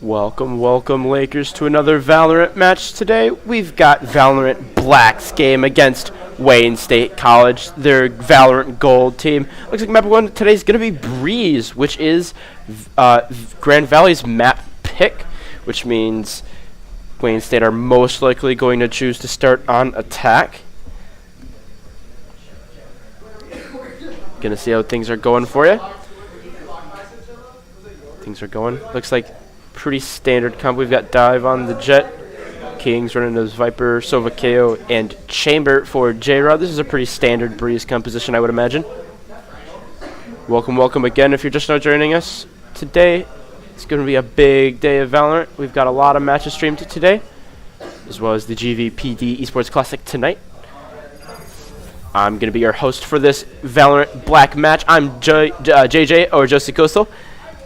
Welcome Lakers to another Valorant match. Today we've got Valorant Black's game against Wayne State College, their Valorant Gold team. Looks like map 1 today is going to be Breeze, which is Grand Valley's map pick, which means Wayne State are most likely going to choose to start on attack. Gonna see how things are going for you. Things are going. Looks like pretty standard comp. We've got Dive on the Jet, Kings running as Viper, Sova KO, and Chamber for J-Rod. This is a pretty standard Breeze composition, I would imagine. Welcome again if you're just now joining us. Today, it's going to be a big day of Valorant. We've got a lot of matches streamed today, as well as the GVPD Esports Classic tonight. I'm going to be your host for this Valorant Black match. I'm JJ, or Josie Coastal.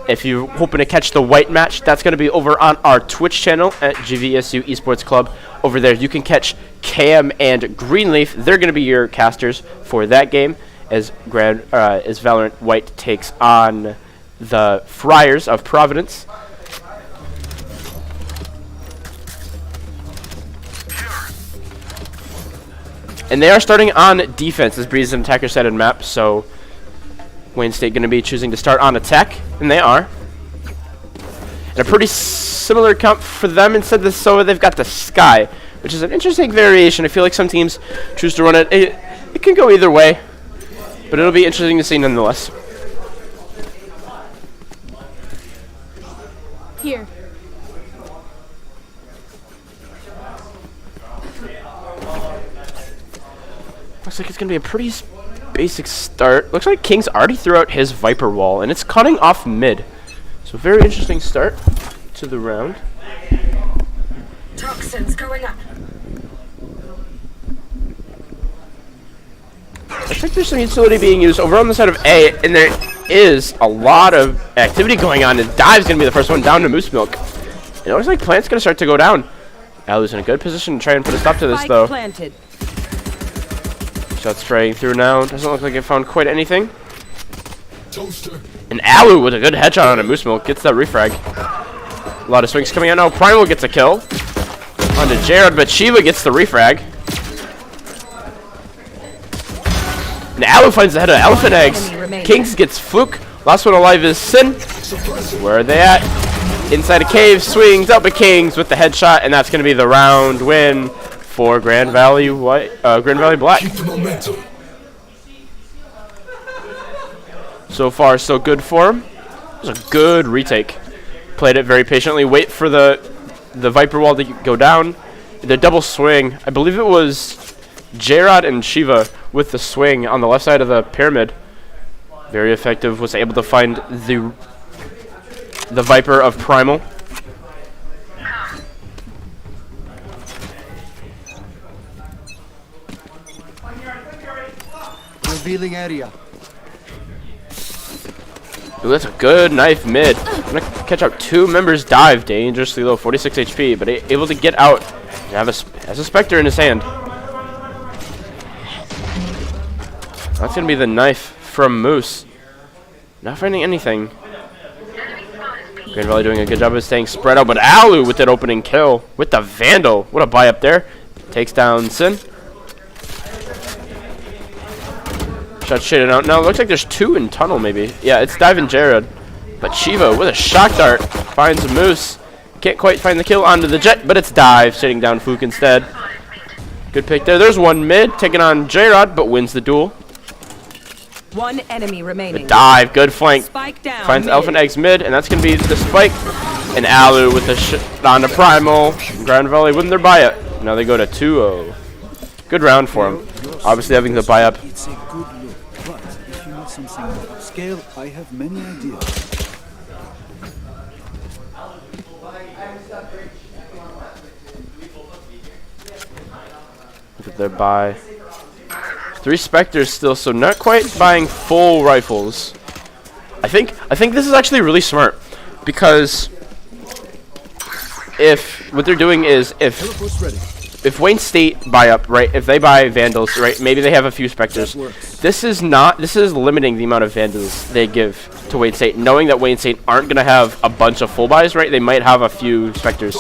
If you're hoping to catch the white match, that's going to be over on our Twitch channel at GVSU Esports Club. Over there, you can catch Cam and Greenleaf. They're going to be your casters for that game as Valorant White takes on the Friars of Providence. And they are starting on defense. This Breeze is an attacker-sided map, so Wayne State going to be choosing to start on attack, and they are. And a pretty similar comp for them. Instead of the Sova, they've got the Sky, which is an interesting variation. I feel like some teams choose to run it. It can go either way, but it'll be interesting to see nonetheless. Here. Looks like it's going to be a pretty basic start. Looks like King's already threw out his Viper wall, and it's cutting off mid. So very interesting start to the round. Toxins going up. I think there's some utility being used over on the side of A, and there is a lot of activity going on, and Dive's going to be the first one down to Moose Milk. And it looks like Plant's going to start to go down. Alu's in a good position to try and put a stop to this, though. Planted. Shots spraying through now. Doesn't look like it found quite anything. And Alu with a good headshot on a Moose Milk gets that refrag. A lot of swings coming out now. Primal gets a kill. On to Jared, but Shiva gets the refrag. And Alu finds the head of Elephant Eggs. Kings gets Fluke. Last one alive is Sin. Where are they at? Inside a cave, swings up at Kings with the headshot, and that's going to be the round win for Grand Valley Black. So far, so good for him. It was a good retake. Played it very patiently. Wait for the Viper wall to go down. The double swing. I believe it was J-Rod and Shiva with the swing on the left side of the pyramid. Very effective. Was able to find the Viper of Primal. Revealing area. Ooh, that's a good knife mid. Gonna catch out 2 members. Dive dangerously low, 46 HP, but able to get out. And has a Spectre in his hand. That's gonna be the knife from Moose. Not finding anything. Grand Valley doing a good job of staying spread out, but Alu with that opening kill with the Vandal. What a buy up there. Takes down Sin. Shot shaded out. Now it looks like there's 2 in tunnel maybe. Yeah, it's Dive and Jared. But Shiva with a shock dart finds a Moose. Can't quite find the kill onto the Jet, but it's Dive shutting down Fluke instead. Good pick there. There's one mid taking on J-Rod, but wins the duel. 1 enemy remaining. Good dive, good flank. Spike down. Finds mid. Elephant Eggs mid, and that's going to be the spike. And Alu with a shot on the Primal. Grand Valley winning their buy up. Now they go to 2-0. Good round for them. Obviously having the buy up. It's a good look, but if you need something more upscale, I have many ideas. Look at their buy. 3 Spectres still, so not quite buying full rifles. I think this is actually really smart, because if what they're doing is if Wayne State buy up, right, if they buy Vandals, right, maybe they have a few Spectres. This is limiting the amount of Vandals they give to Wayne State, knowing that Wayne State aren't gonna have a bunch of full buys, right? They might have a few Spectres,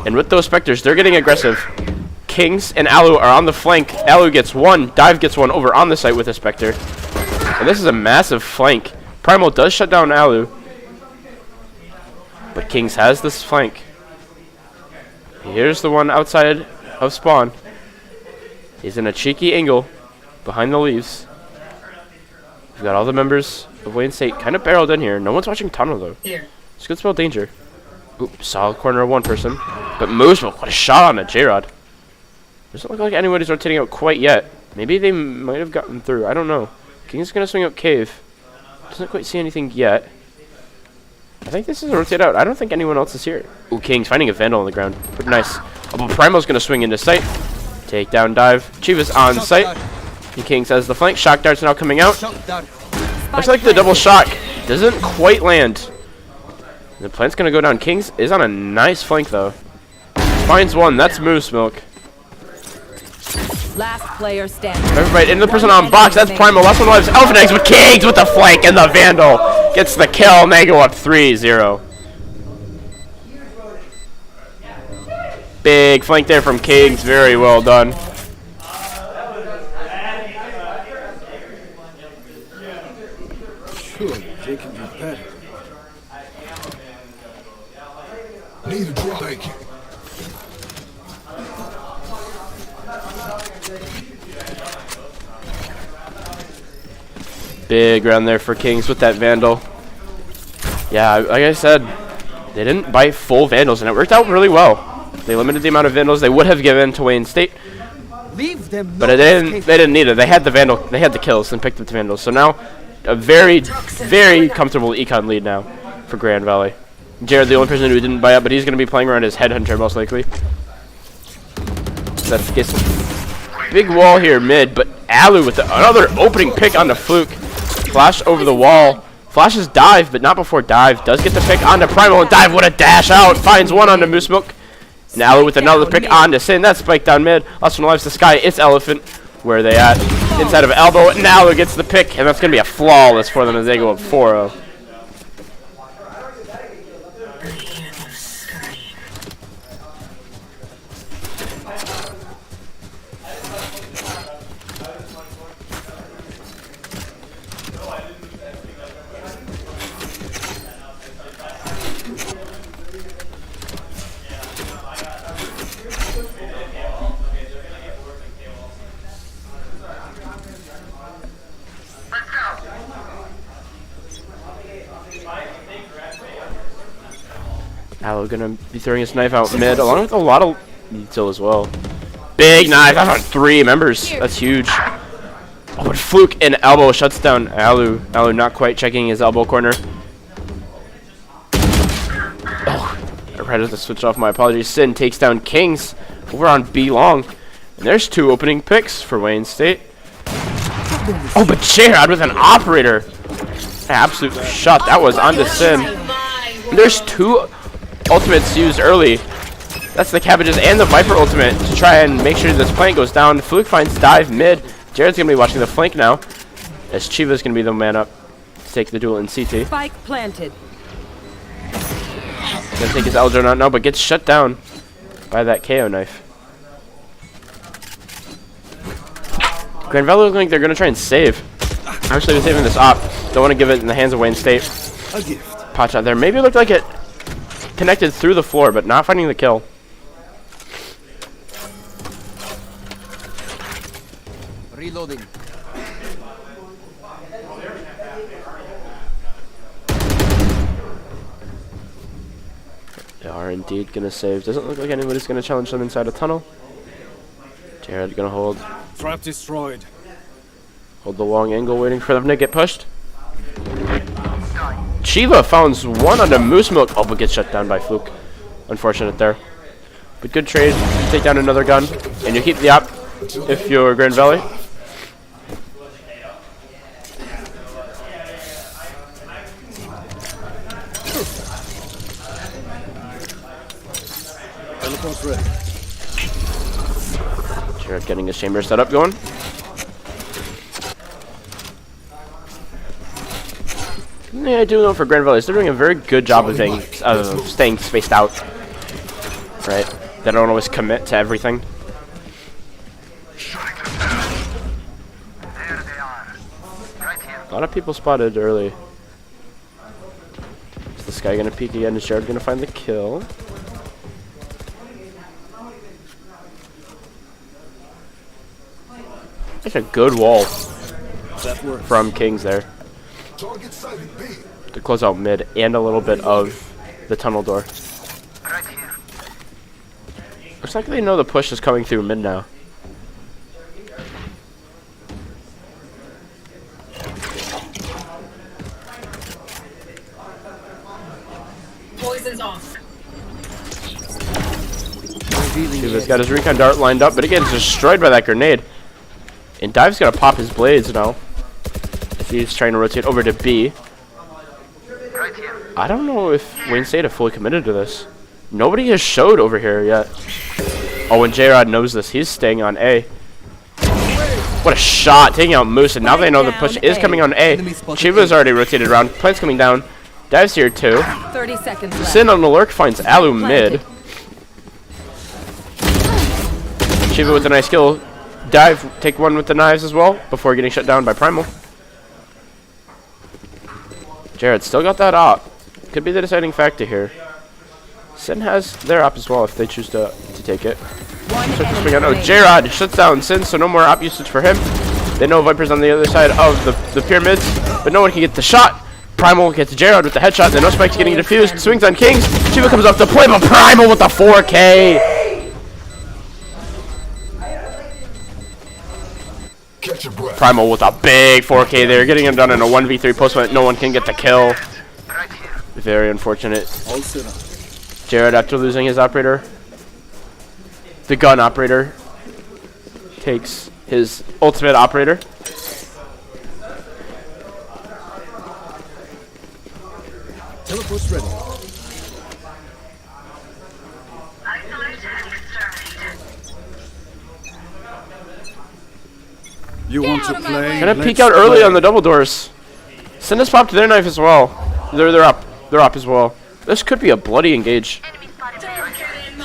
and with those Spectres, they're getting aggressive. Kings and Alu are on the flank. Alu gets 1. Dive gets 1 over on the site with a Spectre. And this is a massive flank. Primal does shut down Alu. But Kings has this flank. Here's the one outside of spawn. He's in a cheeky angle behind the leaves. We've got all the members of Wayne State kind of barreled in here. No one's watching tunnel though. This could spell danger. Oop, solid corner of 1 person. But Moose, what a shot on a J-Rod. Doesn't look like anybody's rotating out quite yet. Maybe they might have gotten through. I don't know. King's gonna swing out cave. Doesn't quite see anything yet. I think this is a rotate out. I don't think anyone else is here. Ooh, King's finding a Vandal on the ground. Pretty nice. Oh, but Primal's gonna swing into sight. Take down dive. Chiva's on sight. And Kings has the flank. Shock dart's now coming out. Looks like the double shock doesn't quite land. The plant's gonna go down. Kings is on a nice flank though. Finds 1. That's Moose Milk. Last player standing. Everybody in the person on box. That's Primal. Last one lives. Elephant Eggs with Kings with the flank and the Vandal gets the kill. And they go up 3-0. Big flank there from Kings. Very well done. Surely they can do better. Need a drop. Thank you. Big round there for Kings with that Vandal. Yeah, like I said, they didn't buy full Vandals, and it worked out really well. They limited the amount of Vandals they would have given to Wayne State, but they didn't need it. They had the Vandal, they had the kills, and picked up the Vandals. So now, a very, very comfortable econ lead now for Grand Valley. Jared, the only person who didn't buy up, but he's going to be playing around his Headhunter most likely. That's the case. Big wall here mid, but Alu with another opening pick on the Fluke. Flash over the wall. Flashes dive, but not before dive. Does get the pick onto Primal, and dive with a dash out. Finds 1 onto Moose Milk. And Alu with another pick onto Sin. That's spike down mid. Last one lives the sky. It's Elephant. Where are they at? Inside of elbow. And Alu gets the pick, and that's going to be a flawless for them as they go up 4-0. Allo gonna be throwing his knife out mid, along with a lot of detail as well. Big knife, that's on 3 members. That's huge. Oh, but Fluke and elbow shuts down Allo. Allo not quite checking his elbow corner. Oh, I had to switch off, my apologies. Sin takes down Kings over on B long. And there's 2 opening picks for Wayne State. Oh, but Jared with an operator. Absolute shot. That was onto Sin. And there's 2 ultimates used early. That's the Cabbages and the Viper ultimate to try and make sure this flank goes down. Fluke finds dive mid. Jared's going to be watching the flank now, as Chiva's going to be the man up to take the duel in CT. Spike planted. Gonna take his Eldron out now, but gets shut down by that KO knife. Grand Valley looks like they're going to try and save. Actually, they're saving this op. Don't want to give it in the hands of Wayne State. A gift. Pot shot there. Maybe it looked like it connected through the floor, but not finding the kill. Reloading. They are indeed going to save. Doesn't look like anybody's going to challenge them inside a tunnel. Jared going to hold. Trap destroyed. Hold the long angle, waiting for them to get pushed. Chiva founds one on the Moose Milk. Oh, but gets shut down by Fluke. Unfortunate there. But good trade. You take down another gun, and you keep the op if you're Grand Valley. Teleport's ready. Jared getting his chamber setup going. Yeah, I do know for Grand Valley, they're doing a very good job of staying spaced out. Right? They don't always commit to everything. A lot of people spotted early. Is this guy gonna peek again? Is Jared gonna find the kill? That's a good wall from Kings there to close out mid and a little bit of the tunnel door. Looks like they know the push is coming through mid now. Poison's off. Chiva's got his recon dart lined up, but he gets destroyed by that grenade. And Dive's gonna pop his blades now. If he's trying to rotate over to B. I don't know if Wayne State have fully committed to this. Nobody has showed over here yet. Oh, and J-Rod knows this. He's staying on A. What a shot, taking out Moose, and now they know the push is coming on A. Chiva's already rotated around. Plant's coming down. Dive's here too. 30 seconds left. Sin on the lurk finds Alu mid. Chiva with a nice kill. Dive, take one with the knives as well before getting shut down by Primal. Jared still got that op. Could be the deciding factor here. Sin has their op as well if they choose to take it. Oh, J-Rod shuts down Sin, so no more op usage for him. They know Viper's on the other side of the pyramids, but no one can get the shot. Primal gets J-Rod with the headshot, then no spikes getting defused. Swings on Kings. Chiva comes up to play, but Primal with the 4K. Primal with a big 4K there, getting him done in a 1v3 post when no one can get the kill. Very unfortunate. Jared, after losing his operator, the gun operator, takes his ultimate operator. Teleport's ready. You want to play? Gonna peek out early on the double doors. Sin has popped their knife as well. They're up. They're up as well. This could be a bloody engage.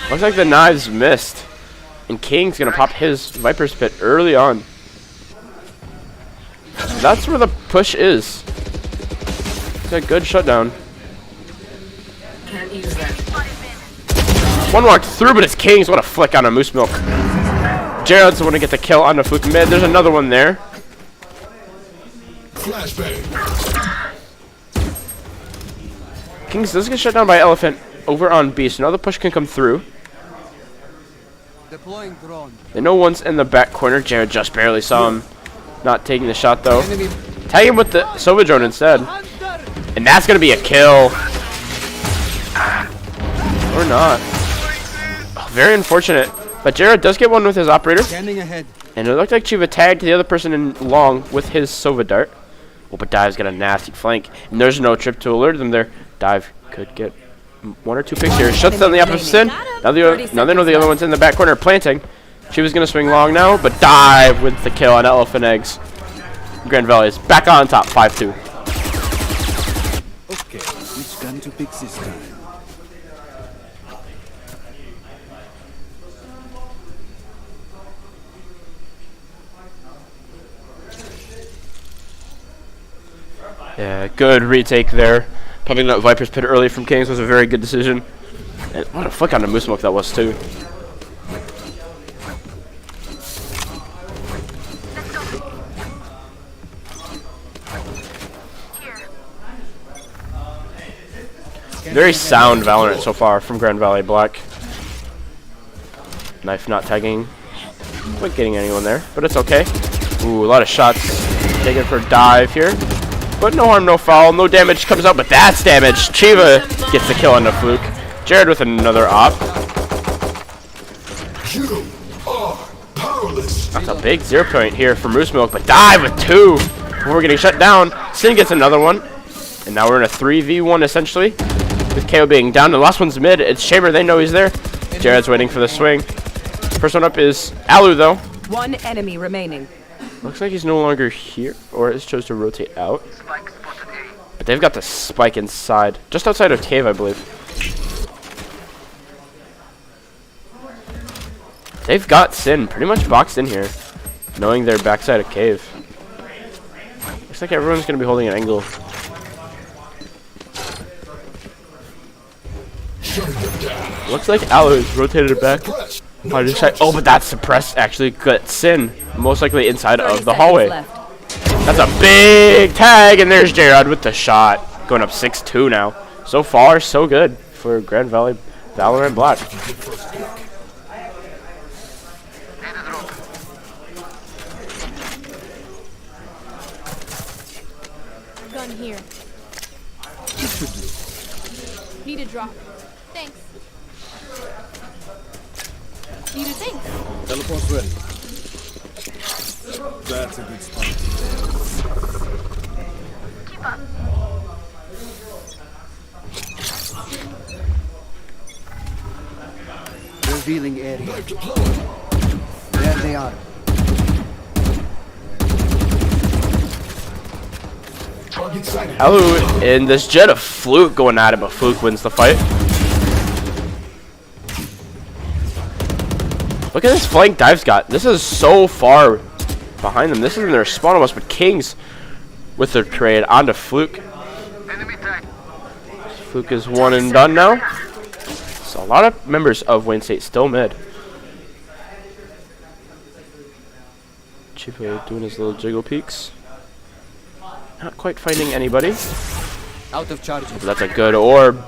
Looks like the knives missed. And King's gonna pop his Viper's Pit early on. That's where the push is. It's a good shutdown. One walked through, but it's Kings. What a flick on a Moose Milk. Jared's the one to get the kill on the Fluke mid. There's another one there. Kings does get shut down by Elephant. over on B, so now the push can come through. Deploying drone. They know one's in the back corner. Jared just barely saw him. Not taking the shot though. Enemy. Tag him with the Sova drone instead. And that's going to be a kill. Or not. Oh, very unfortunate. But Jared does get one with his operator. Standing ahead. And it looked like Chiva tagged the other person in long with his Sova dart. Oh, but Dive's got a nasty flank. And there's no trip to alert them there. Dive could get 1 or 2 picks here. Shuts down the opposite sin. Now they know the other one's in the back corner planting. Chiva's going to swing long now, but Dive with the kill on Elephant Eggs. Grand Valley is back on top, 5-2. Okay, which gun to pick this time? Yeah, good retake there. Popping that Viper's Pit early from Kings was a very good decision. And what a flick on the Moose Smoke that was too. Very sound Valorant so far from Grand Valley Black. Knife not tagging. Not getting anyone there, but it's okay. Ooh, a lot of shots taken for Dive here. But no harm, no foul. No damage comes out, but that's damage. Chiva gets the kill on the fluke. Jared with another op. You are powerless. That's a big 0 point here for Moose Milk, but Dive with 2 before getting shut down. Sin gets another one. And now we're in a 3v1 essentially. With KO being down. The last one's mid. It's Chamber. They know he's there. Jared's waiting for the swing. First one up is Alu, though. 1 enemy remaining. Looks like he's no longer here, or has chose to rotate out. But they've got the spike inside. Just outside of cave, I believe. They've got Sin pretty much boxed in here, knowing their backside of cave. Looks like everyone's going to be holding an angle. Looks like Alu is rotated it back. Oh, but that's suppressed actually got Sin. Most likely inside of the hallway. That's a big tag, and there's Jared with the shot. Going up 6-2 now. So far, so good for Grand Valley Valorant Black. Gun here. Need a drop. Thanks. Need a tank. Teleport's ready. That's a good spot. Keep up. Revealing area. There they are. Alu in this jet of Fluke going at it, but Fluke wins the fight. Look at this flank Dive's got. This is so far behind them. This isn't their spawn almost, but Kings with their trade onto Fluke. Fluke is 1 and done now. So a lot of members of Wayne State still mid. Chivo doing his little jiggle peeks. Not quite finding anybody. Out of charges. But that's a good orb,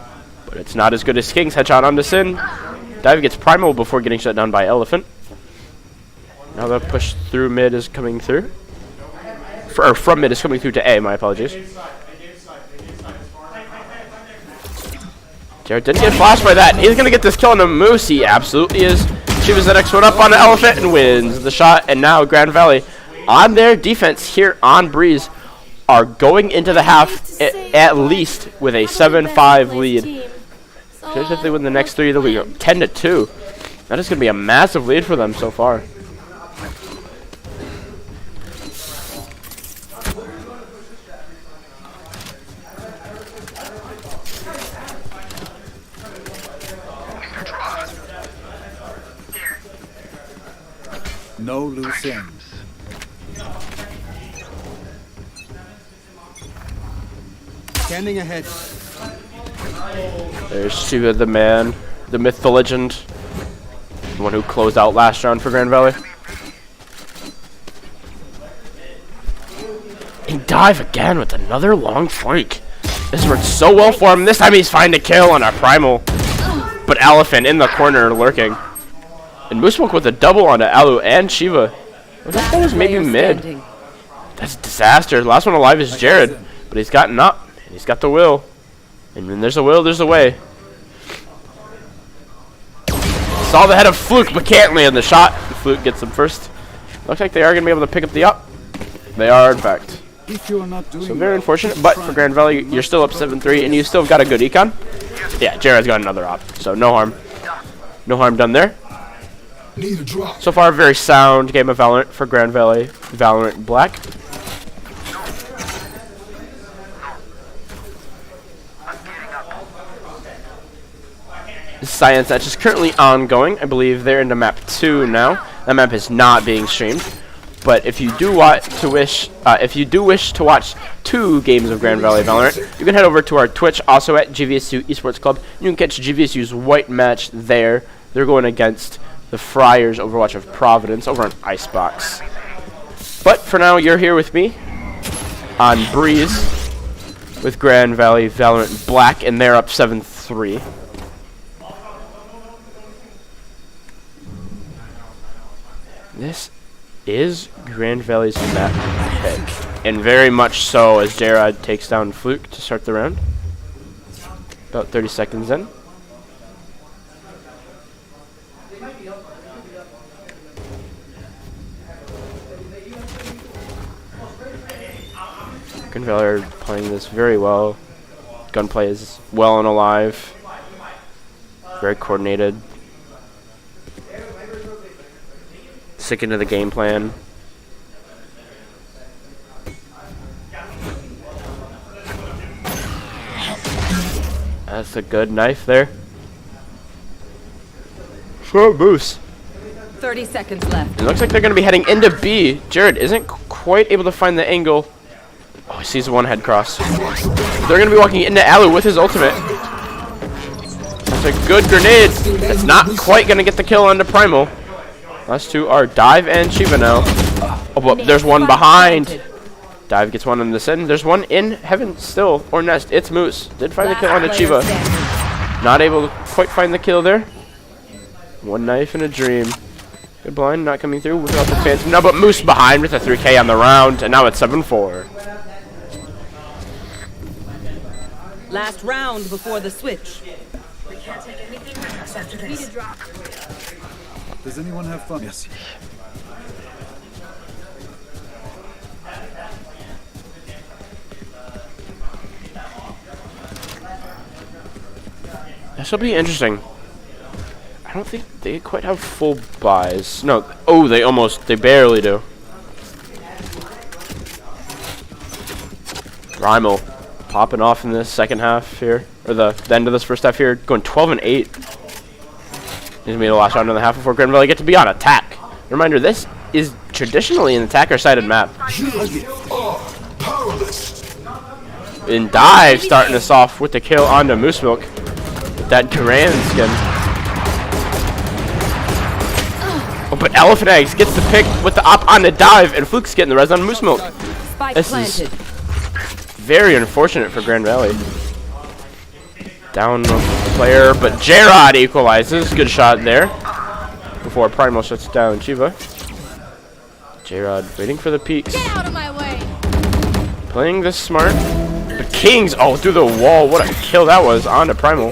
but it's not as good as King's headshot onto Sin. Dive gets primal before getting shut down by Elephant. Now the push through mid is coming through. From mid is coming through to A, my apologies. Jared didn't get flashed by that. He's going to get this kill on the Moose. He absolutely is. Chiva's the next one up on the Elephant and wins the shot. And now Grand Valley on their defense here on Breeze are going into the half at least with a 7-5 lead. Because if they win the next 3, they'll be 10-2. That is going to be a massive lead for them so far. No loose ends. Standing ahead. There's Shiva, the man, the myth, the legend, the one who closed out last round for Grand Valley. And Dive again with another long flank. This worked so well for him. This time he's finding a kill on our primal. but Elephant in the corner lurking. And Moosmoke with a double onto Alu and Shiva. I thought that was maybe Player mid. standing. That's a disaster. The last one alive is Jared, but he's gotten up, and he's got the will. And when there's a will, there's a way. Saw the head of Fluke, but can't land the shot. Fluke gets him first. Looks like they are going to be able to pick up the up. They are, in fact. If you are not doing So very unfortunate, but for Grand Valley, you're still up 7-3, and you still got a good econ. Yeah, Jared's got another op, so no harm. No harm done there. Need a drop. So far, a very sound game of Valorant for Grand Valley. Valorant Black. Science Etch is currently ongoing. I believe they're into map 2 now. That map is not being streamed. But if you do wish to watch 2 games of Grand Valley Valorant, you can head over to our Twitch, also at GVSU Esports Club. You can catch GVSU's white match there. They're going against the Friars Overwatch of Providence over on Icebox. But for now, you're here with me on Breeze with Grand Valley Valorant Black, and they're up 7-3. This is Grand Valley's map pick, and very much so as Jared takes down Fluke to start the round. About 30 seconds in. Grand Valley are playing this very well. Gunplay is well and alive. Very coordinated. Sticking to the game plan. That's a good knife there. For Moose. 30 seconds left. It looks like they're going to be heading into B. Jared isn't quite able to find the angle. Oh, he sees one head cross. They're going to be walking into Alu with his ultimate. That's a good grenade. That's not quite going to get the kill onto Primal. Last 2 are Dive and Shiva now. Oh, but there's one behind. Dive gets one on this end. There's one in Heaven still, or Nest. It's Moose. Did find the kill onto Shiva. Not able to quite find the kill there. One knife and a dream. Good blind, not coming through without the Phantom. No, but Moose behind with a 3K on the round, and now it's 7-4. Last round before the switch. Need a drop. Does anyone have fun? Yes. This will be interesting. I don't think they quite have full buys. No. Oh, they barely do. Primal popping off in this second half here, or the end of this first half here, going 12-8. This is going to be the last round and a half before Grand Valley get to be on attack. Reminder, this is traditionally an attacker-sided map. You are powerless. And Dive starting us off with the kill onto Moose Milk with that Duran skin. Oh, but Elephant Eggs gets the pick with the op onto Dive, and Fluke's getting the res on Moose Milk. Spike This planted. is very unfortunate for Grand Valley. Down the player, but Jared equalizes. Good shot there before Primal shuts down Shiva. Jared waiting for the peaks. Get out of my way. Playing this smart. But Kings, oh, through the wall. What a kill that was onto Primal.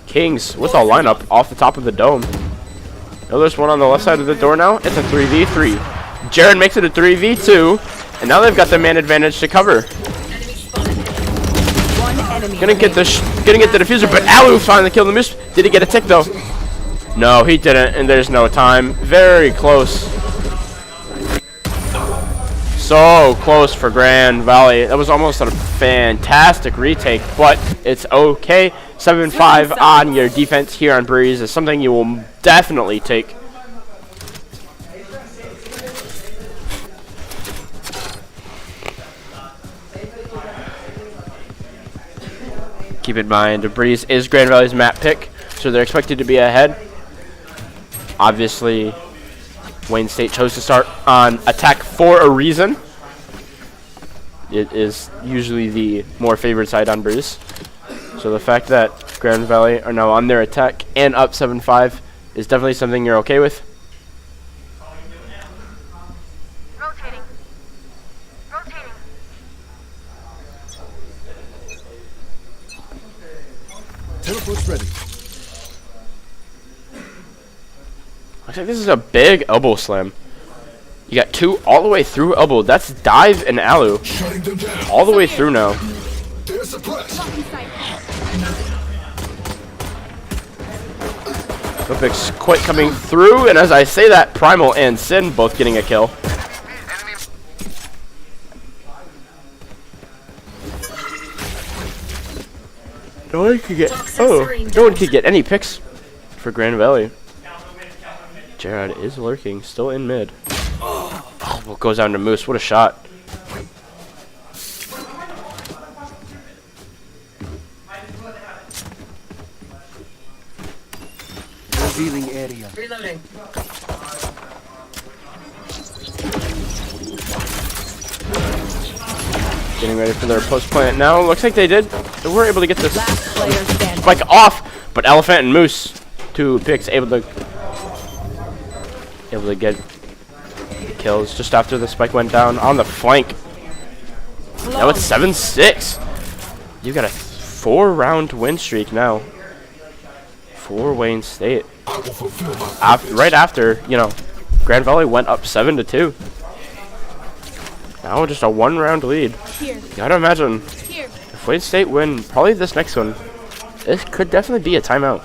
Kings with a lineup off the top of the dome. Oh, there's one on the left side of the door now. It's a 3v3. Jared makes it a 3v2. And now they've got the man advantage to cover. One enemy Gonna get the remaining. diffuser, but Alu finally killed the Moose. Did he get a tick though? No, he didn't, and there's no time. Very close. So close for Grand Valley. That was almost a fantastic retake, but it's okay. 7-5 on your defense here on Breeze is something you will definitely take. Keep in mind, Breeze is Grand Valley's map pick, so they're expected to be ahead. Obviously, Wayne State chose to start on attack for a reason. It is usually the more favored side on Breeze. So the fact that Grand Valley are now on their attack and up 7-5 is definitely something you're okay with. Rotating. Rotating. Teleport's ready. Looks like this is a big elbow slam. You got 2 all the way through elbow. That's dive and alu. Shutting them down. All the way through now. They're suppressed. Blocking sight. Olympics quite coming through, and as I say that, Primal and Sin both getting a kill. No one could get no one could get any picks for Grand Valley. Jared is lurking, still in mid. Oh, well, goes down to Moose. What a shot. Revealing area. Reloading. Getting ready for their post plant now. Looks like they did. They were able to get this Last player standing. spike off, but Elephant and Moose, 2 picks, able to get kills just after the spike went down on the flank. Now it's 7-6. You got a 4-round win streak now for Wayne State. I will fulfill my Right after, you know, Grand Valley went up 7-2. Now just a 1-round lead. Here. You gotta imagine Here. if Wayne State win probably this next one, this could definitely be a timeout.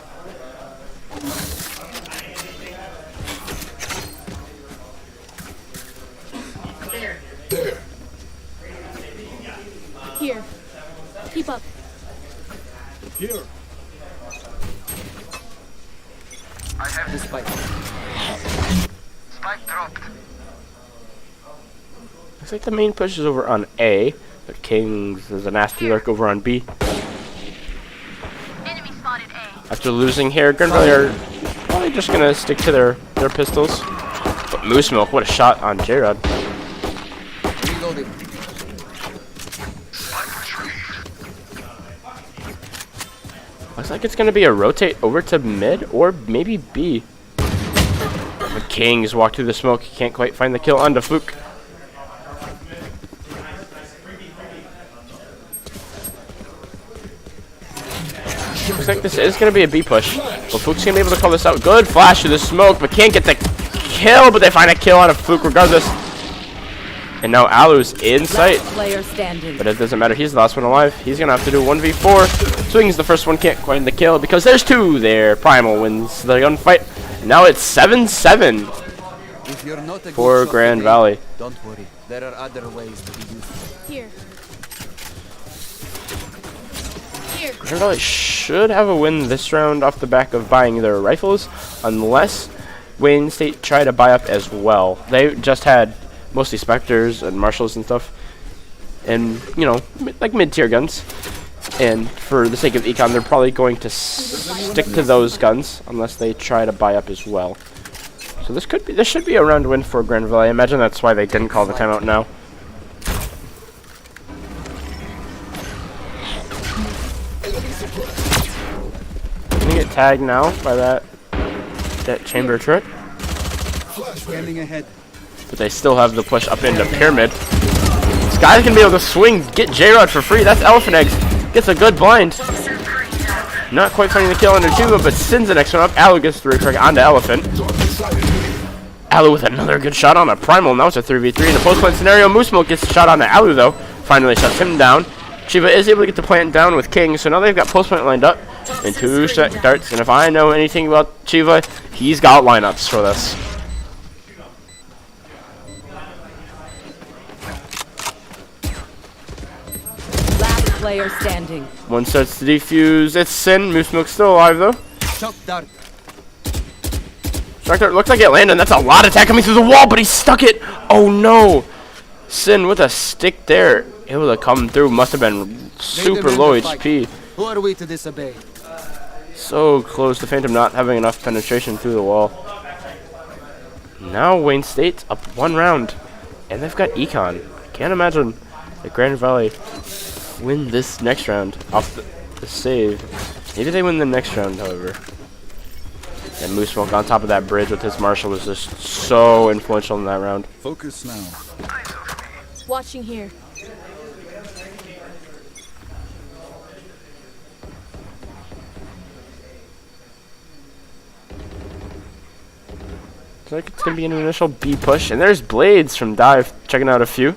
there. Here. Keep up. Here. The spike. Looks like the main push is over on A, but Kings is a nasty lurk over on B. Enemy spotted A. After losing here, Grand Valley are probably just gonna stick to their pistols. But Moose Milk, what a shot on J-Rod. Reloading. Looks like it's gonna be a rotate over to mid or maybe B. But Kings walk through the smoke, can't quite find the kill onto Fluke. Looks like this is going to be a B push. But Fluke's going to be able to call this out. Good flash through the smoke, but can't get the kill. But they find a kill on a Fluke regardless. And now Alu's in sight. Player standing. But it doesn't matter. He's the last one alive. He's going to have to do 1v4. Swings the first one. Can't find the kill because there's 2 there. Primal wins the gunfight. Now it's 7-7 If you're not a for good shot Grand today, Valley. don't worry. There are other ways to be useful. Here. Here. Grand Valley should have a win this round off the back of buying their rifles, unless Wayne State try to buy up as well. They just had mostly Spectres and Marshals and stuff, and, you know, like mid-tier guns. And for the sake of econ, they're probably going to stick to those guns unless they try to buy up as well. So this should be a round win for Grand Valley. I imagine that's why they didn't call the timeout now. Gonna get tagged now by that chamber turret, Scanning ahead. but they still have the push up into pyramid. This guy's gonna be able to swing, get J-Rod for free. That's Elephant Eggs. Gets a good blind. Not quite finding the kill under Tuba, but sends the next one up. Alu gets the retrig onto Elephant. Alu with another good shot on a Primal. Now it's a 3v3 in the post plant scenario. Moose Milk gets a shot on to Alu though. Finally shuts him down. Chiva is able to get the plant down with King, so now they've got post plant lined up in 2 darts. And if I know anything about Chiva, he's got lineups for this. Last player standing. One starts to defuse. It's Sin. Moose Milk's still alive though. Shock dart. Strike dart looks like it landed. That's a lot of attack coming through the wall, but he stuck it. Oh no! Sin with a stick there, able to come through. Must have been super low HP. Who are we to disobey? So close to Phantom not having enough penetration through the wall. Now Wayne State's up 1 round, and they've got econ. Can't imagine that Grand Valley win this next round off the save. Maybe they win the next round, however. And Moose Smoke on top of that bridge with his Marshall was just so influential in that round. Focus now. Watching here. Looks like it's going to be an initial B push. And there's Blades from Dive, checking out a few.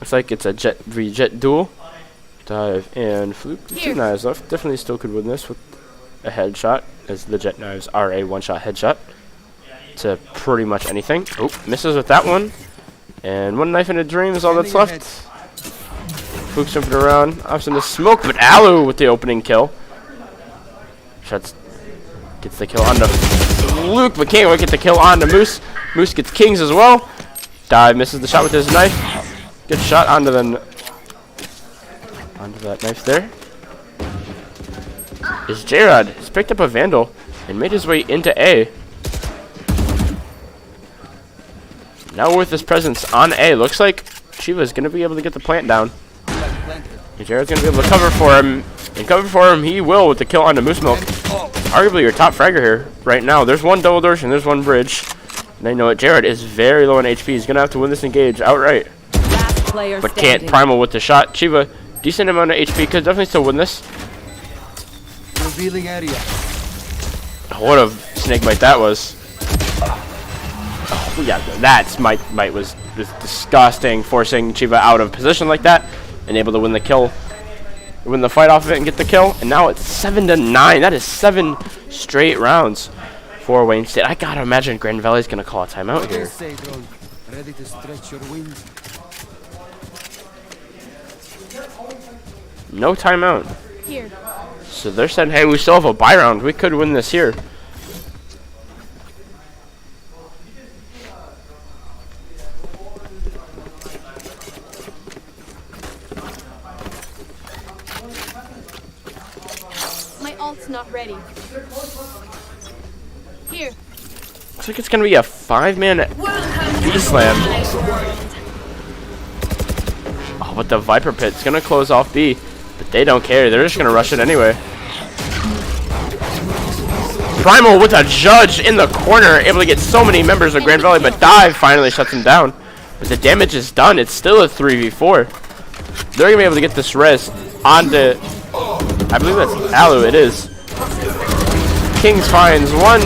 Looks like it's a Jet v Jet duel. Dive and Fluke. The two knives left. Definitely still could win this with a headshot, as the Jet knives are a one-shot headshot to pretty much anything. Oh, misses with that one. And one knife in a dream is all that's left. Fluke's jumping around. Opts into smoke, but Alu with the opening kill. Gets the kill onto Fluke, but can't get the kill onto Moose. Moose gets Kings as well. Dive misses the shot with his knife. Good shot onto that knife there. Is J-Rod. He's picked up a Vandal and made his way into A. Now with his presence on A, looks like Shiva's going to be able to get the plant down. And J-Rod's going to be able to cover for him. And cover for him he will with the kill onto Moose Milk. Arguably your top fragger here right now. There's one double doors and there's one bridge. And I know it. J-Rod is very low on HP. He's going to have to win this engage outright. But can't primal with the shot. Shiva, decent amount of HP, could definitely still win this. Revealing area. What a snake bite that was. Oh, yeah, that smite bite was disgusting, forcing Shiva out of position like that, and able to win the kill, win the fight off of it and get the kill. And now it's 7-9. That is 7 straight rounds for Wayne State. I gotta imagine Grand Valley's gonna call a timeout here. Ready to stretch your wings. No timeout. Here. So they're saying, hey, we still have a bye round. We could win this here. My ult's not ready. Here. Looks like it's going to be a 5-man B-slam. Oh, but the Viper Pit's going to close off B. But they don't care. They're just going to rush it anyway. Primal with a judge in the corner. Able to get so many members of Grand Valley. But Dive finally shuts him down. But the damage is done. It's still a 3v4. They're going to be able to get this res onto... I believe that's Alu. It is. Kings finds one.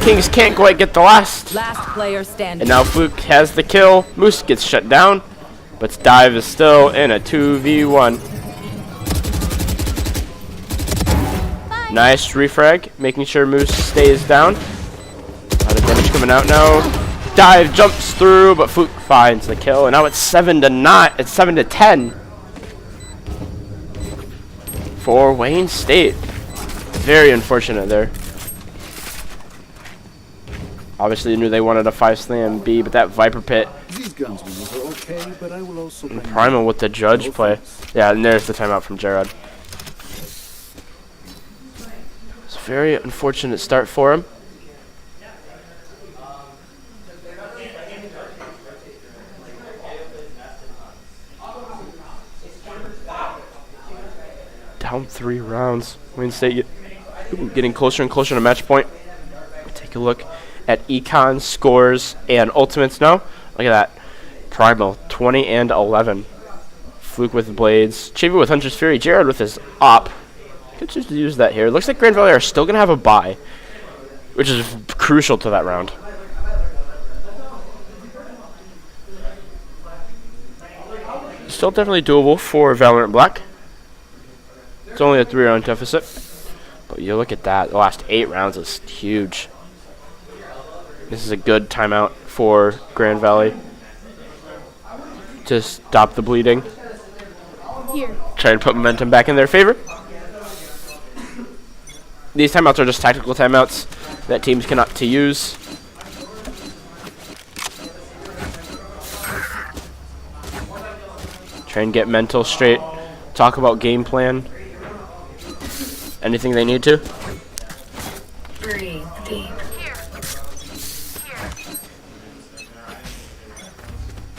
Kings can't quite get the last. Last player standing. And now Fluke has the kill. Moose gets shut down. But Dive is still in a 2v1. Nice refrag, making sure Moose stays down. A lot of damage coming out now. Dive jumps through, but Fluke finds the kill. And now it's 7-9. It's 7-10 for Wayne State. Very unfortunate there. Obviously, you knew they wanted a 5-slam B, but that Viper Pit. These guns are okay, but I will also And Primal with the judge play. Yeah, and there's the timeout from J-Rod. It's a very unfortunate start for him. Down 3 rounds. Wayne State getting closer and closer to match point. Take a look at econ scores and ultimates now. Look at that. Primal 20-11. Fluke with Blades. Chiva with Hunter's Fury. J-Rod with his op. Could just use that here. Looks like Grand Valley are still going to have a bye, which is crucial to that round. Still definitely doable for Valorant Black. It's only a 3-round deficit. But you look at that. The last 8 rounds is huge. This is a good timeout for Grand Valley to stop the bleeding. Here. Try to put momentum back in their favor. These timeouts are just tactical timeouts that teams cannot to use. Try and get mental straight. Talk about game plan. Anything they need to. Breathe deep.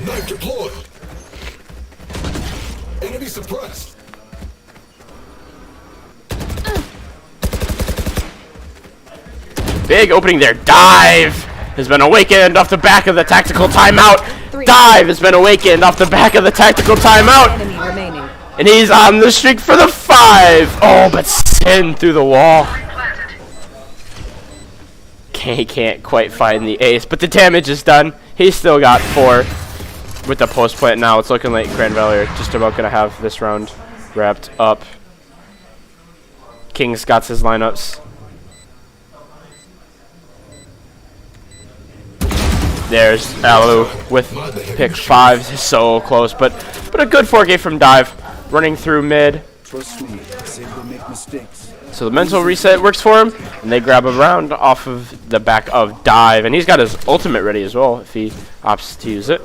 Knife deployed. Enemy suppressed. Big opening there. Dive has been awakened off the back of the tactical timeout. Dive has been awakened off the back of the tactical timeout. Enemy remaining. And he's on the streak for the 5. Oh, but Sin through the wall. He can't quite find the ace, but the damage is done. He's still got 4 with the post plant now. It's looking like Grand Valley are just about going to have this round wrapped up. King's got his lineups. There's Alu with pick 5. So close, but a good 4K from Dive. Running through mid. Trust me, I say they make mistakes. So the mental reset works for him, and they grab a round off of the back of Dive. And he's got his ultimate ready as well if he opts to use it.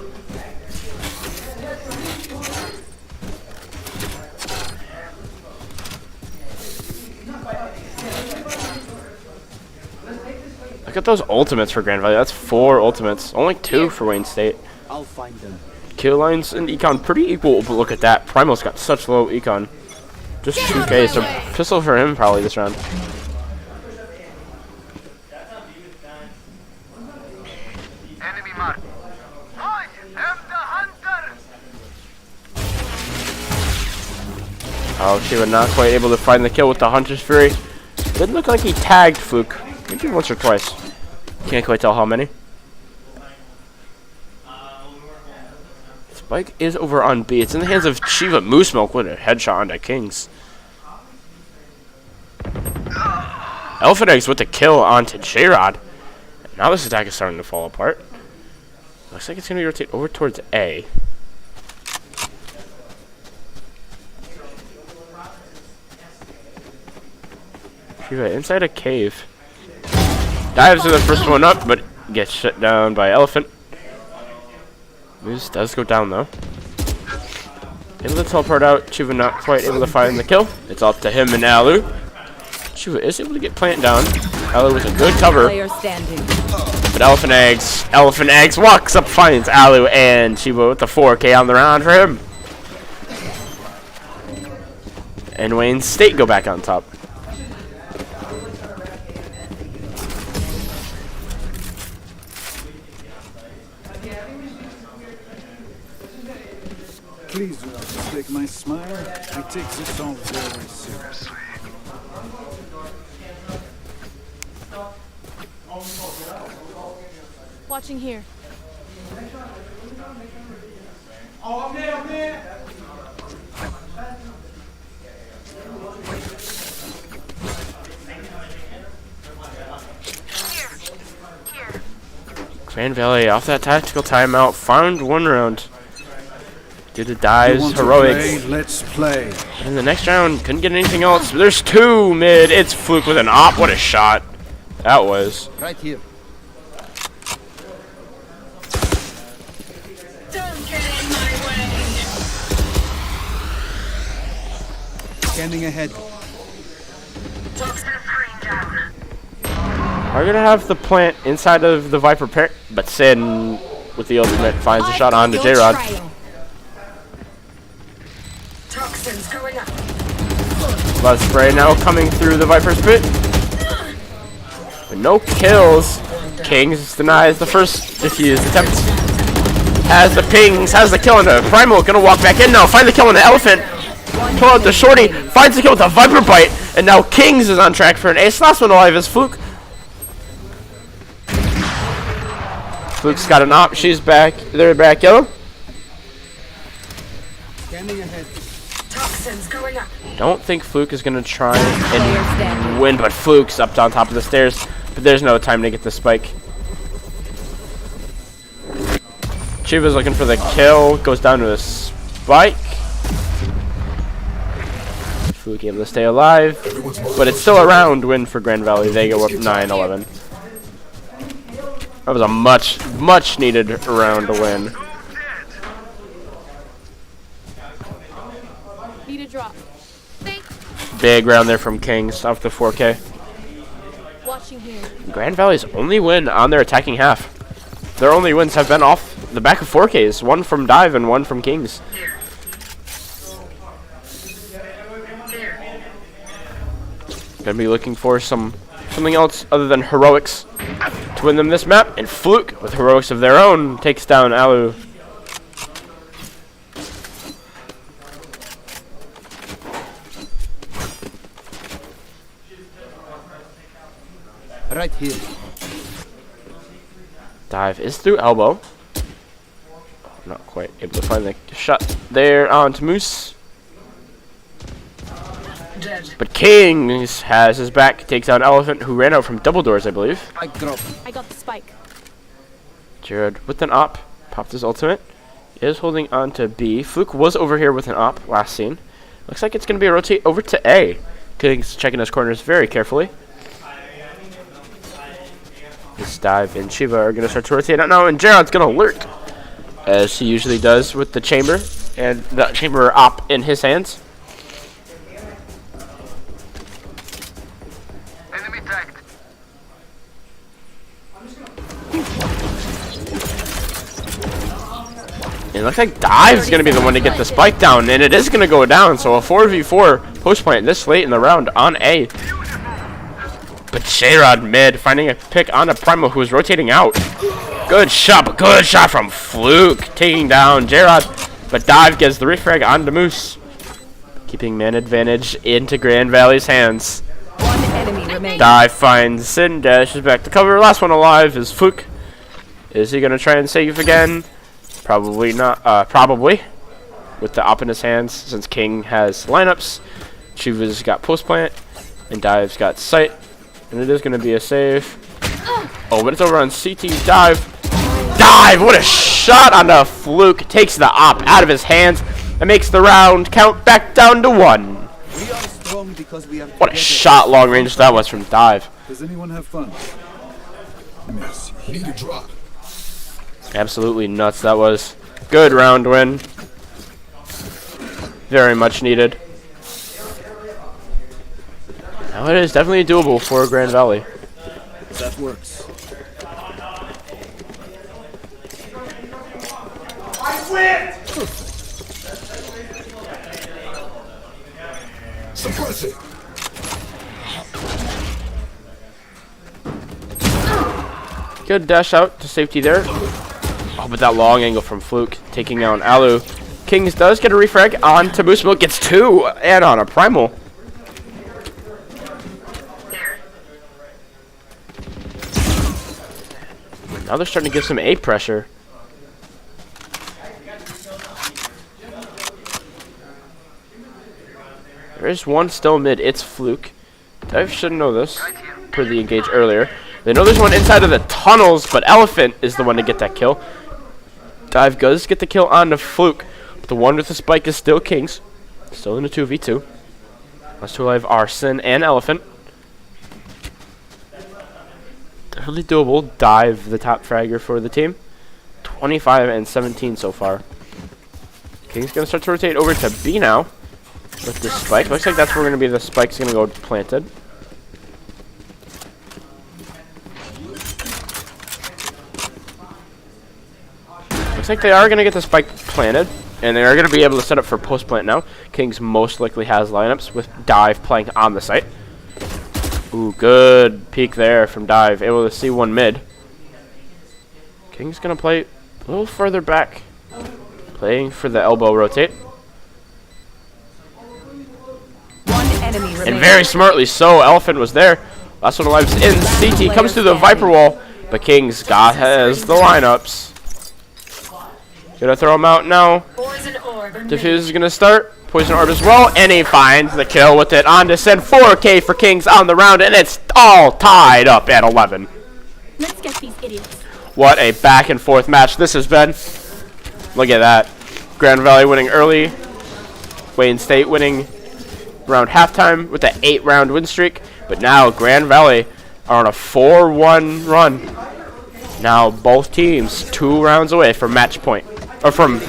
Look at those ultimates for Grand Valley. That's 4 ultimates. Only 2 for Wayne State. I'll find them. Kill lines and econ pretty equal, but look at that. Primal's got such low econ. Just 2K, so pistol for him probably this round. Enemy mark. I am the hunter. Oh, she was not quite able to find the kill with the Hunter's Fury. Didn't look like he tagged Fluke. Maybe once or twice. Can't quite tell how many. Spike is over on B. It's in the hands of Shiva Moose Milk with a headshot onto Kings. Elephant Eggs with the kill onto J-Rod. Now this attack is starting to fall apart. Looks like it's going to rotate over towards A. Shiva inside a cave. Dives to the first one up, but gets shut down by Elephant. Moose does go down though. Able to teleport out. Shiva not quite able to find the kill. It's up to him and Alu. Shiva is able to get plant down. Alu with a good cover. Player standing. But Elephant Eggs walks up, finds Alu and Shiva with the 4K on the round for him. And Wayne State go back on top. Please do not mistake my smile. I take this all very seriously. Watching here. Grand Valley off that tactical timeout, found 1 round. Due to Dive's heroics. Let's play. In the next round, couldn't get anything else. There's 2 mid. It's Fluke with an op. What a shot that was. Right here. Don't get in my way. Scanning ahead. Toxin screen down. We're gonna have the plant inside of the Viper pair, but Sin with the ultimate finds a shot onto J-Rod. Toxins going up. Blood spray now coming through the Viper's pit. But no kills. Kings denies the first defuse attempt. Has the pings, has the kill on the Primal. Gonna walk back in now. Find the kill on the Elephant. Pull out the Shorty. Finds the kill with the Viper bite. And now Kings is on track for an ace. Last one alive is Fluke. Fluke's got an op. She's back. They're back yellow. Scanning ahead. Toxins going up. Don't think Fluke is going to try and win, but Fluke's up on top of the stairs. But there's no time to get the spike. Chiva's looking for the kill. Goes down to a spike. Fluke able to stay alive. But it's still a round win for Grand Valley. They go up 9-11. That was a much needed round to win. Need a drop. Big round there from Kings off the 4K. Watching here. Grand Valley's only win on their attacking half. Their only wins have been off the back of 4Ks. 1 from Dive and 1 from Kings. Gonna be looking for some something else other than heroics to win them this map, and Fluke, with heroics of their own, takes down Alu. Right here. Dive is through elbow. Not quite able to find the shot there onto Moose. Dead. But Kings has his back, takes down Elephant, who ran out from double doors, I believe. I drop. I got the spike. Jared with an op, popped his ultimate. Is holding on to B. Fluke was over here with an op last scene. Looks like it's going to be a rotate over to A. Kings checking his corners very carefully. This Dive and Shiva are going to start to rotate out now, and Jared's going to lurk, as he usually does with the chamber, and the chamber op in his hands. Enemy tagged. And it looks like Dive's going to be the one to get the spike down, and it is going to go down, so a 4v4 post plant this late in the round on A. But J-Rod mid, finding a pick on a Primal who is rotating out. Good shot, but good shot from Fluke, taking down J-Rod. But Dive gets the refrag onto Moose, keeping man advantage into Grand Valley's hands. One enemy remaining. Dive finds Sin, dashes back to cover. Last one alive is Fluke. Is he going to try and save again? Probably not. Probably. With the op in his hands, since King has lineups. Chiva's got post plant, and Dive's got sight. And it is going to be a save. Oh, but it's over on CT. Dive. Dive! What a shot on the Fluke. Takes the op out of his hands and makes the round count back down to 1. We are strong because we are What a together. shot long range that was from Dive. Does anyone have fun? Miss. Need a drop. Absolutely nuts that was. Good round win. Very much needed. Now it is definitely doable for Grand Valley. That works. Suppress it. Good dash out to safety there. Oh, but that long angle from Fluke taking out Alu. Kings does get a refrag on to Moose Milk. Gets 2 and on a Primal. Now they're starting to give some A pressure. There is one still mid. It's Fluke. Dive should know this, per the engage earlier. They know there's one inside of the tunnels, but Elephant is the one to get that kill. Dive does get the kill on the Fluke. But the one with the spike is still Kings. Still in a 2v2. Last two alive are Sin and Elephant. Definitely doable. Dive, the top fragger for the team. 25 and 17 so far. King's going to start to rotate over to B now. With the spike. Looks like that's where going to be the spike's going to go planted. Looks like they are going to get the spike planted. And they are going to be able to set up for post plant now. Kings most likely has lineups with Dive playing on the site. Ooh, good peek there from Dive. Able to see one mid. King's going to play a little further back. Playing for the elbow rotate. One enemy remaining. And very smartly so. Elephant was there. Last one alive is in. CT comes through the Viper wall. But Kings has the lineups. Gonna throw him out now. Poison orb. Diffuse is gonna start. Poison orb as well. And he finds the kill with it on to send 4K for Kings on the round. And it's all tied up at 11. Let's get these idiots. What a back and forth match this has been. Look at that. Grand Valley winning early. Wayne State winning around halftime with an 8-round win streak. But now Grand Valley are on a 4-1 run. Now both teams 2 rounds away from match point. Or from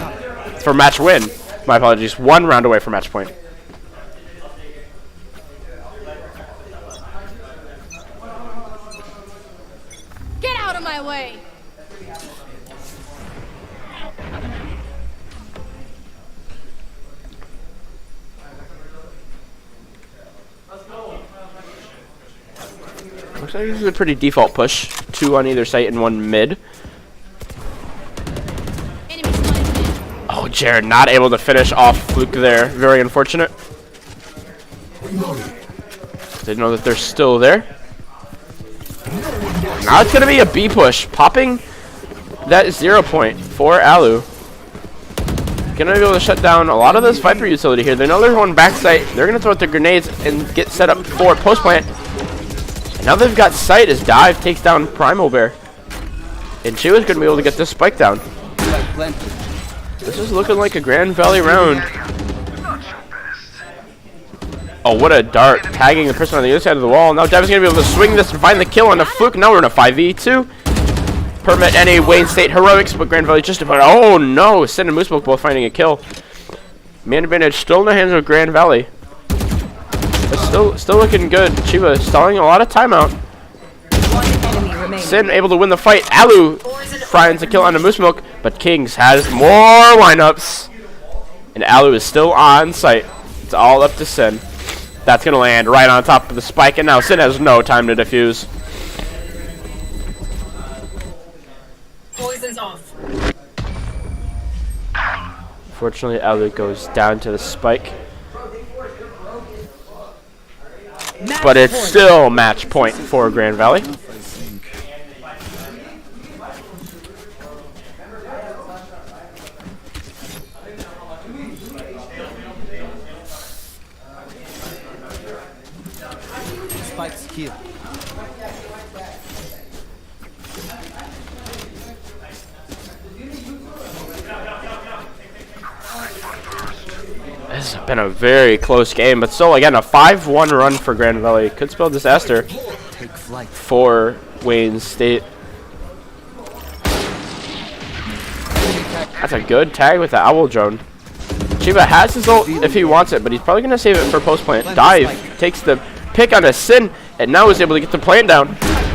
match win. My apologies. 1 round away from match point. Get out of my way. Looks like this is a pretty default push. 2 on either site and 1 mid. Enemy spotted mid. Oh, Jared not able to finish off Fluke there. Very unfortunate. Reloading. Didn't know that they're still there. Now it's going to be a B push. Popping that 0 point for Alu. Going to be able to shut down a lot of this Viper utility here. They know there's one backside. They're going to throw out their grenades and get set up for post plant. And now they've got sight as Dive takes down Primal Bear. And she was going to be able to get this spike down. This is looking like a Grand Valley round. Oh, what a dart. Tagging the person on the other side of the wall. Now Dive is going to be able to swing this and find the kill on a Fluke. Now we're in a 5v2. Permit any Wayne State heroics, but Grand Valley just about. Oh no! Sin and Moosebook both finding a kill. Man advantage still in the hands of Grand Valley. But still looking good. Chiva stalling a lot of timeout. One enemy remaining. Sin able to win the fight. Alu finds a kill on the Moosebook, but Kings has more lineups. And Alu is still on site. It's all up to Sin. That's going to land right on top of the spike, and now Sin has no time to defuse. Poison's off. Fortunately, Alu goes down to the spike. Match But it's point. still match point for Grand Valley. I think. Spikes here. This has been a very close game, but still, again, a 5-1 run for Grand Valley. Could spell disaster Take flight. for Wayne State. That's a good tag with the Owl Drone. Chiba has his ult if he wants it, but he's probably going to save it for post plant. Dive takes the pick on a Sin, and now is able to get the plant down.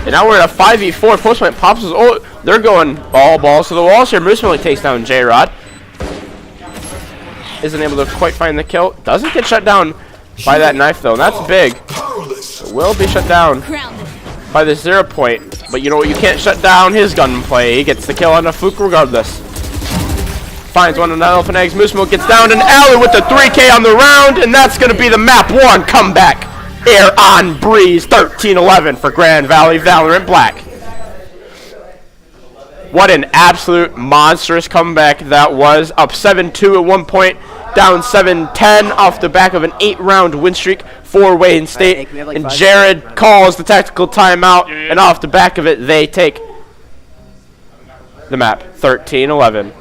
And now we're at a 5v4. Post plant pops his ult. They're going all balls to the walls here. Moose Millie takes down J-Rod. Isn't able to quite find the kill. Doesn't get shut down by that knife, though. And that's big. Powerless. Will be shut down Grounded. by the 0 point. But you know what? You can't shut down his gunplay. He gets the kill on a Fluke regardless. Finds one on the Elephant Eggs. Moose Milk gets down, and Alley with the 3K on the round, and that's going to be the map 1 comeback. Air on Breeze, 13-11 for Grand Valley Valorant Black. What an absolute monstrous comeback that was. Up 7-2 at one point, down 7-10 off the back of an 8-round win streak for Wayne State. And Jared calls the tactical timeout, and off the back of it, they take the map, 13-11.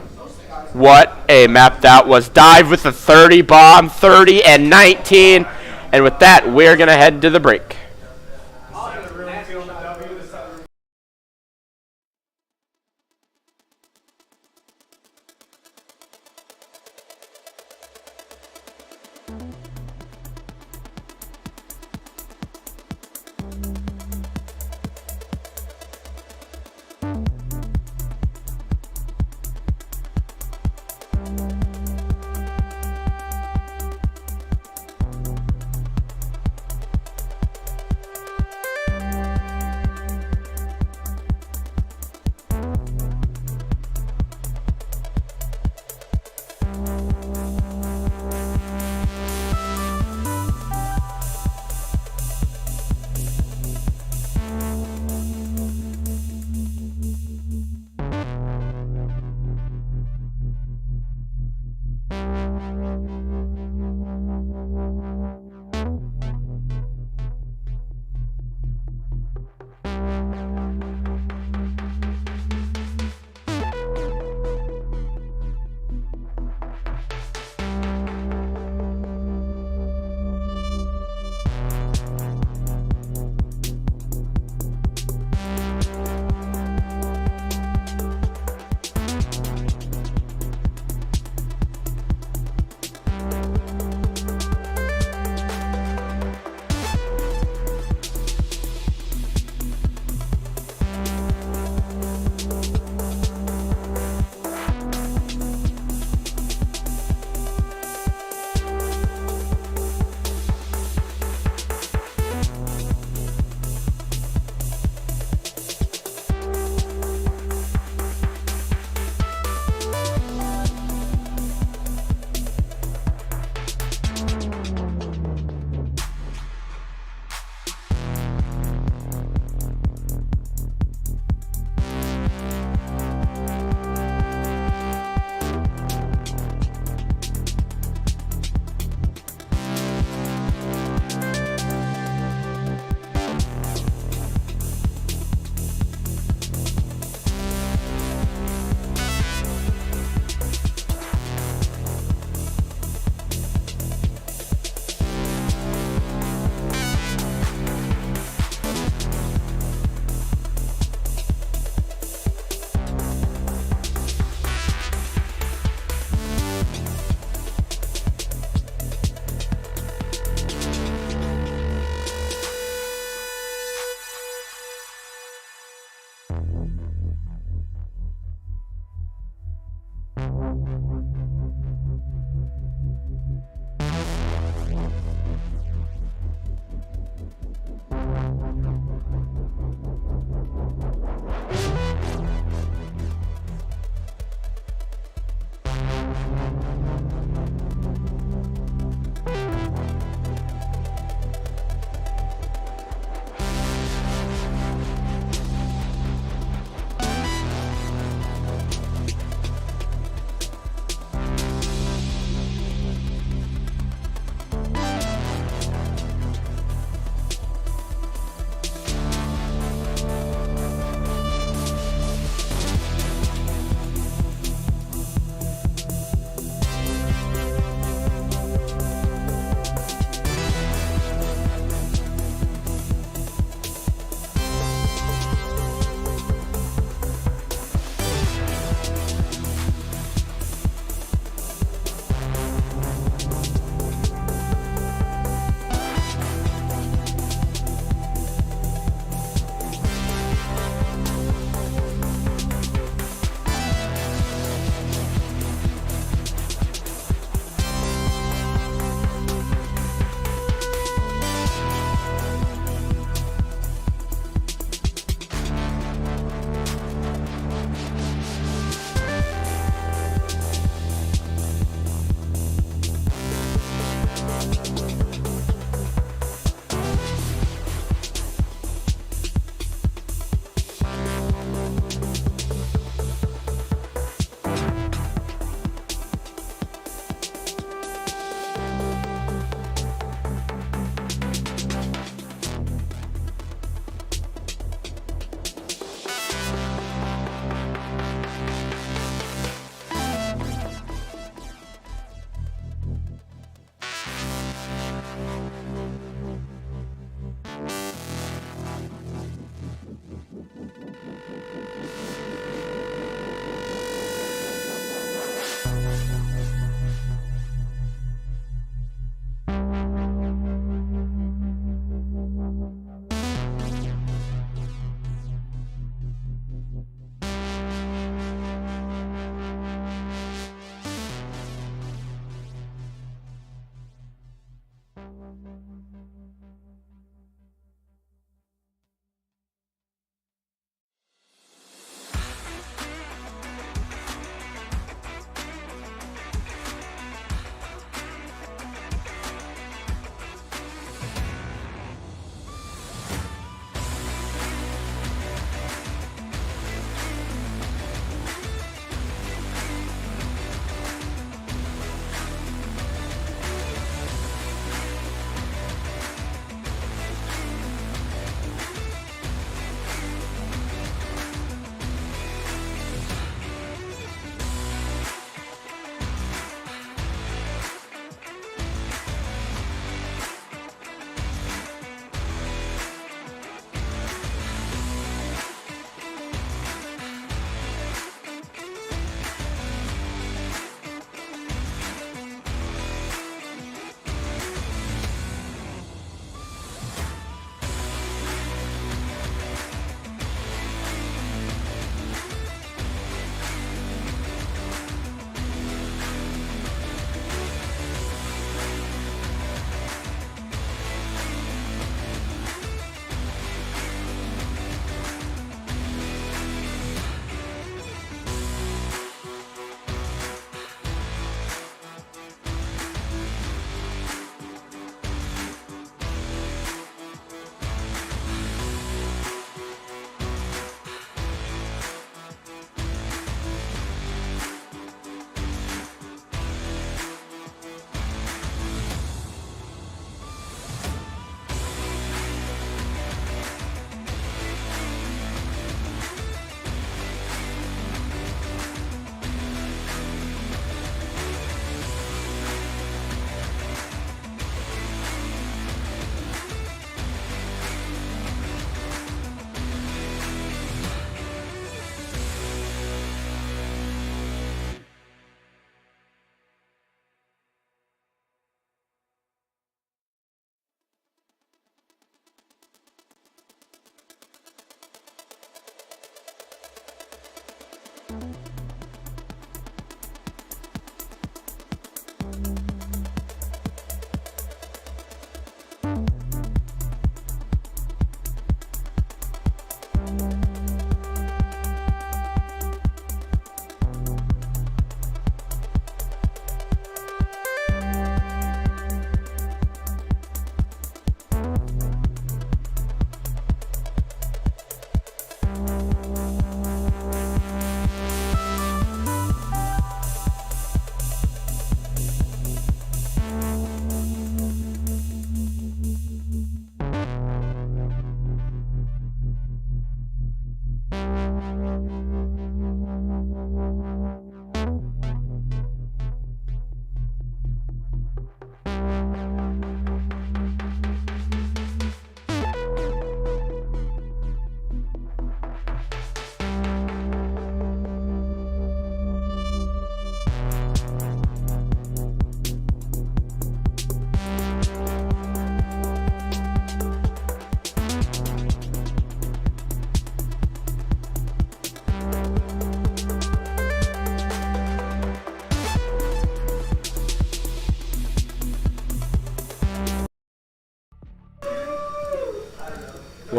What a map that was. Dive with the 30 bomb, 30 and 19. And with that, we're going to head to the break.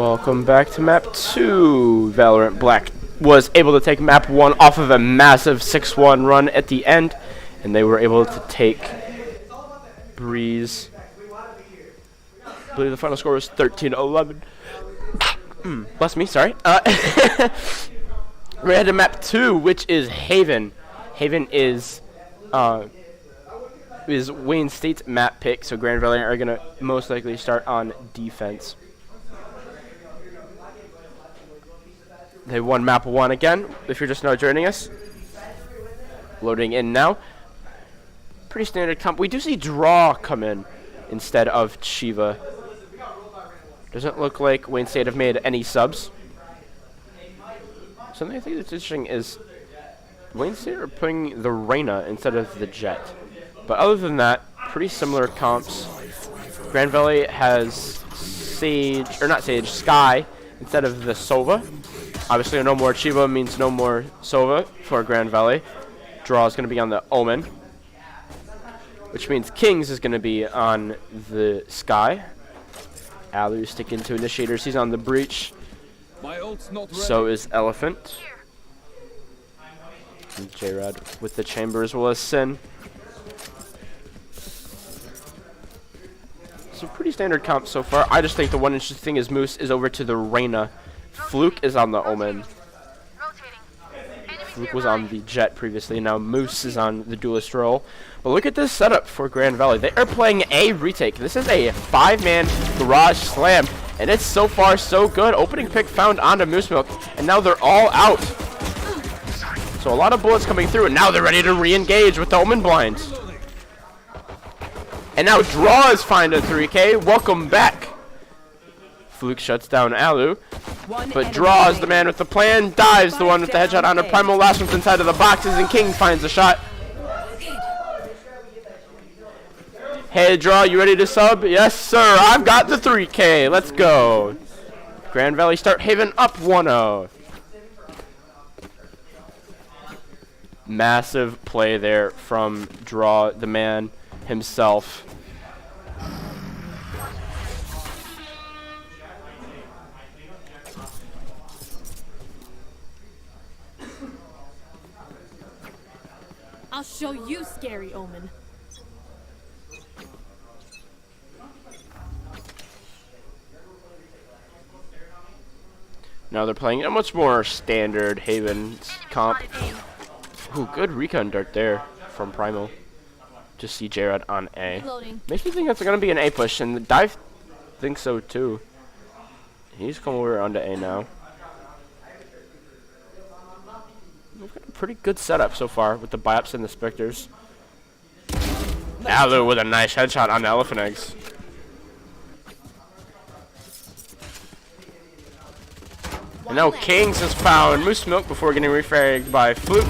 Welcome back to map 2. Valorant Black was able to take map 1 off of a massive 6-1 run at the end, and they were able to take Breeze. I believe the final score was 13-11. Bless me, sorry. We're headed to map 2, which is Haven. Haven is Wayne State's map pick, so Grand Valley are gonna most likely start on defense. They won map 1 again, if you're just now joining us. Loading in now. Pretty standard comp. We do see Draw come in instead of Shiva. Doesn't look like Wayne State have made any subs. Something I think that's interesting is Wayne State are putting the Reyna instead of the Jet. But other than that, pretty similar comps. Grand Valley has Sage, or not Sage, Sky instead of the Sova. Obviously, no more Chiba means no more Sova for Grand Valley. Draw is going to be on the Omen, which means Kings is going to be on the Sky. Alu sticking to Initiators. He's on the Breach. So is Elephant. And J-Rod with the Chamber as well as Sin. So pretty standard comp so far. I just think the one interesting thing is Moose is over to the Reyna. Fluke is on the Omen. Fluke was on the Jet previously. Now Moose is on the Duelist role. But look at this setup for Grand Valley. They are playing a retake. This is a 5-man garage slam. And it's so far so good. Opening pick found onto Moose Milk. And now they're all out. So a lot of bullets coming through. And now they're ready to re-engage with the Omen blinds. And now Draw is fined a 3K. Welcome back. Fluke shuts down Alu. But Draw is the man with the plan. Dives the one with the headshot on a Primal. Last one's inside of the boxes. And King finds the shot. Hey, Draw, you ready to sub? Yes, sir. I've got the 3K. Let's go. Grand Valley start Haven up 1-0. Massive play there from Draw, the man himself. I'll show you, scary Omen. Now they're playing a much more standard Haven comp. Ooh, good recon dart there from Primal. Just see J-Rod on A. Loading. Makes me think that's going to be an A push, and the Dive thinks so too. He's coming over onto A now. We've got a pretty good setup so far with the Biops and the Spectres. Alu with a nice headshot on the Elephant Eggs. And now Kings has found Moose Milk before getting refragged by Fluke.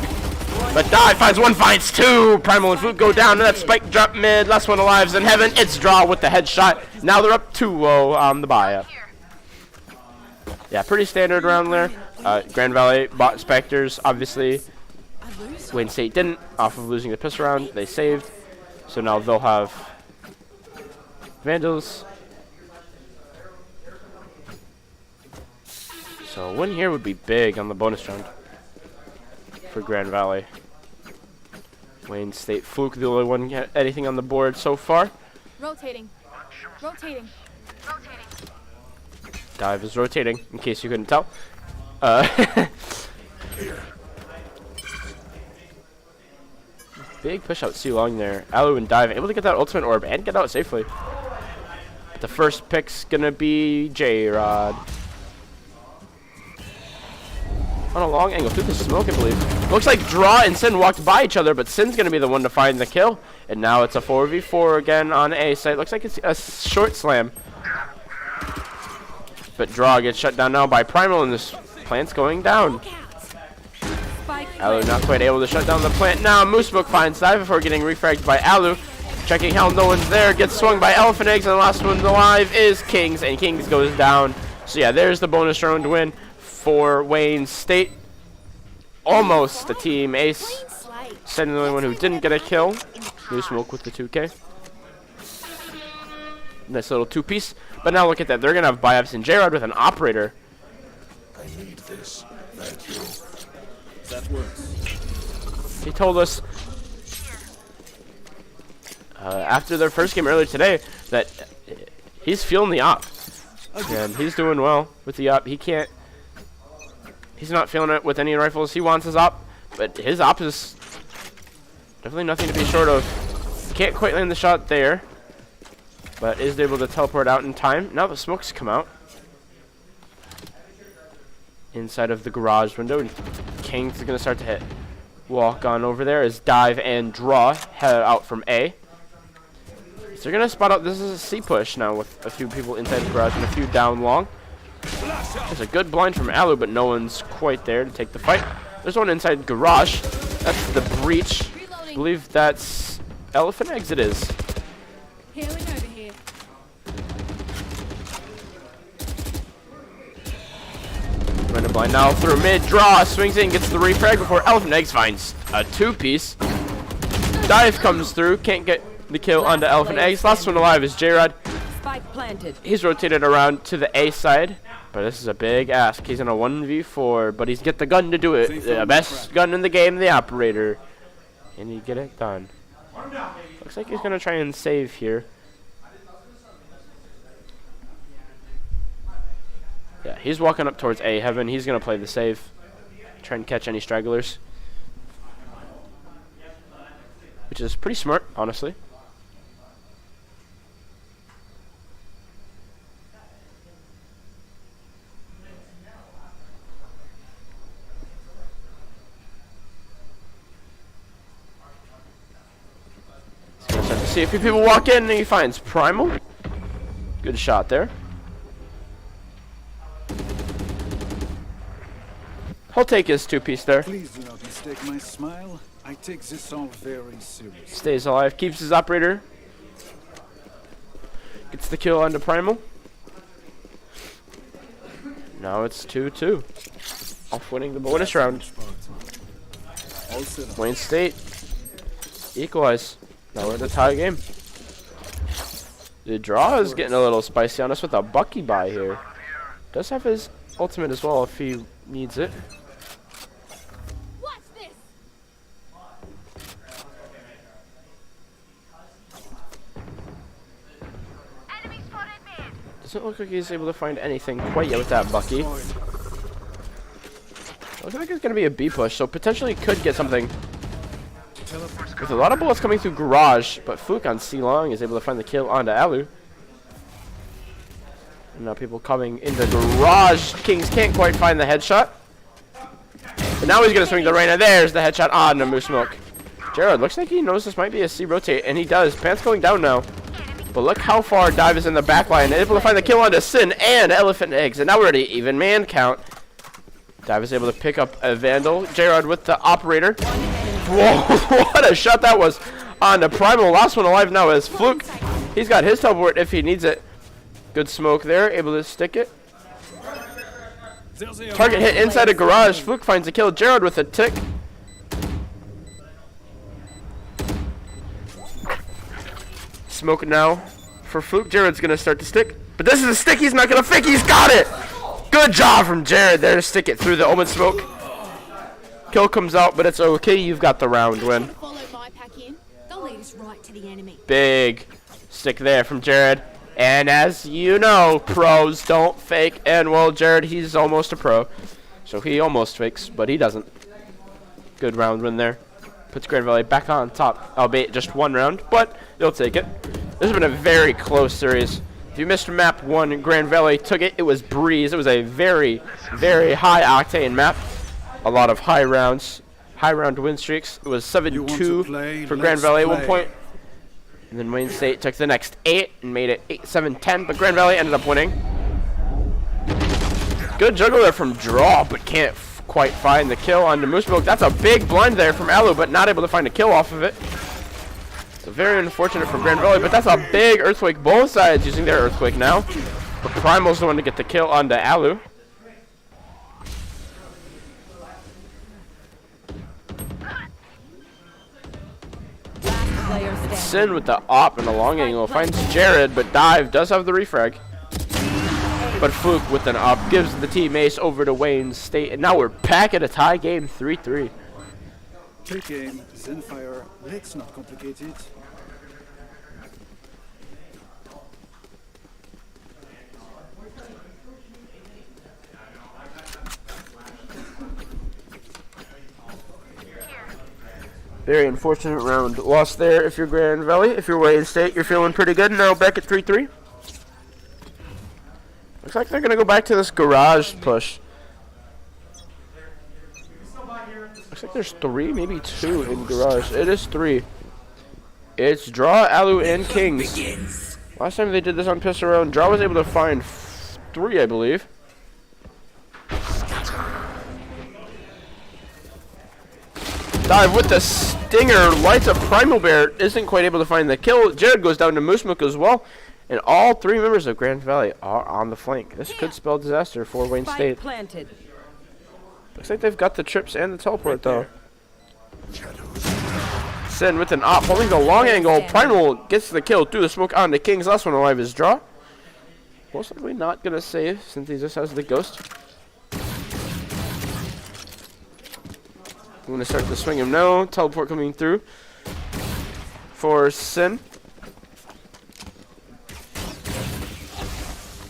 But Dive finds one, finds two. Primal and Fluke go down to that spike drop mid. Last one alive's in heaven. It's Draw with the headshot. Now they're up 2-0 on the buy-up. Yeah, pretty standard round there. Grand Valley bought Spectres, obviously. Wayne State didn't, off of losing the pistol round. They saved. So now they'll have Vandals. So a win here would be big on the bonus round for Grand Valley. Wayne State Fluke, the only one get anything on the board so far. Rotating. Rotating. Dive is rotating, in case you couldn't tell. Big push out C long there. Alu and Dive able to get that ultimate orb and get out safely. The first pick's gonna be J-Rod. On a long angle through the smoke, I believe. Looks like Draw and Sin walked by each other, but Sin's gonna be the one to find the kill. And now it's a 4v4 again on A site. Looks like it's a short slam. But Draw gets shut down now by Primal, and this plant's going down. Alu not quite able to shut down the plant. Now Moosebook finds Dive before getting refragged by Alu. Checking how no one's there. Gets swung by Elephant Eggs, and the last one alive is Kings, and Kings goes down. So yeah, there's the bonus round win for Wayne State. Almost a team ace. Sin the only one who didn't get a kill. Moosebook with the 2K. Nice little two-piece. But now look at that. They're going to have Biops and J-Rod with an operator. I need this. Thank you. That works. He told us after their first game earlier today that he's feeling the op. And he's doing well with the op. He's not feeling it with any rifles. He wants his op, but his op is definitely nothing to be short of. Can't quite land the shot there, but is able to teleport out in time. Now the smokes come out inside of the garage window, and King's going to start to hit. Walk on over there as dive and draw head out from A. So they're going to spot out. This is a C push now with a few people inside the garage and a few down long. There's a good blind from Alu, but no one's quite there to take the fight. There's one inside garage. That's the breach. I believe that's Elephant Eggs. It is. Healing over here. Random blind now through mid draw. Swings in, gets the refrag before Elephant Eggs finds a two-piece. Dive comes through. Can't get the kill onto Elephant Eggs. Last one alive is J-Rod. Spike planted. He's rotated around to the A side, but this is a big ask. He's in a 1v4, but he's get the gun to do it. The best gun in the game, the operator. And he get it done. Looks like he's going to try and save here. Yeah, he's walking up towards A heaven. He's going to play the save. Try and catch any stragglers. Which is pretty smart, honestly. See a few people walk in and he finds Primal. Good shot there. He'll take his two-piece there. Please do not mistake my smile. I take this all very seriously. Stays alive, keeps his operator. Gets the kill onto Primal. Now it's 2-2. Off winning the bonus round. Wayne State equalize. Now we're in the tie game. The draw is getting a little spicy on us with a Bucky buy here. Does have his ultimate as well if he needs it. Watch this. Doesn't look like he's able to find anything quite yet with that Bucky. Looks like it's going to be a B push, so potentially could get something. With a lot of bullets coming through garage, but Fluke on C-Long is able to find the kill onto Alu. And now people coming into garage. Kings can't quite find the headshot. But now he's going to swing the Reyna. There's the headshot on the Moose Smoke. Jared looks like he knows this might be a C rotate, and he does. Pants going down now. But look how far Dive is in the back line. Able to find the kill onto Sin and Elephant Eggs. And now we're at an even man count. Dive is able to pick up a Vandal. J-Rod with the operator. Whoa, what a shot that was on the Primal. Last one alive now is Fluke. He's got his teleport if he needs it. Good smoke there, able to stick it. Target hit inside a garage. Fluke finds a kill. J-Rod with a tick. Smoke now for Fluke. Jared's going to start to stick. But this is a stick he's not going to fake. He's got it. Good job from Jared there to stick it through the Omen smoke. Kill comes out, but it's okay. You've got the round win. Follow my pack in. They'll lead us right to the enemy. Big stick there from Jared. And as you know, pros don't fake. And well, Jared, he's almost a pro. So he almost fakes, but he doesn't. Good round win there. Puts Grand Valley back on top, albeit just one round, but they'll take it. This has been a very close series. If you missed map 1, Grand Valley took it. It was breeze. It was a very, very high octane map. A lot of high round win streaks. It was 7-2 for Grand Valley at one point. And then Wayne State took the next 8 and made it 8-7-10, but Grand Valley ended up winning. Good juggle there from Draw, but can't quite find the kill on the Moose Smoke. That's a big blind there from Alu, but not able to find a kill off of it. So very unfortunate for Grand Valley, but that's a big Earthquake. Both sides using their Earthquake now. But Primal's the one to get the kill onto Alu. Last player standing. Sin with the op and a long angle finds Jared, but Dive does have the refrag. But Fluke with an op gives the team ace over to Wayne State, and now we're back at a tie game, 3-3. Take aim, then fire. Let's not complicate it. Very unfortunate round lost there if you're Grand Valley. If you're Wayne State, you're feeling pretty good. Now back at 3-3. Looks like they're going to go back to this garage push. Looks like there's 3, maybe 2 in garage. It is 3. It's Draw, Alu, and Kings. Last time they did this on Piss Around, Draw was able to find 3, I believe. Dive with the stinger, lights up Primal Bear, isn't quite able to find the kill. Jared goes down to Moose Mook as well. And all 3 members of Grand Valley are on the flank. This could spell disaster for Wayne State. Planted. Looks like they've got the trips and the teleport though. Sin with an op, holding the long angle. Primal gets the kill through the smoke on the Kings. Last one alive is Draw. Most likely not going to save since he just has the ghost. I'm going to start to swing him now. Teleport coming through for Sin.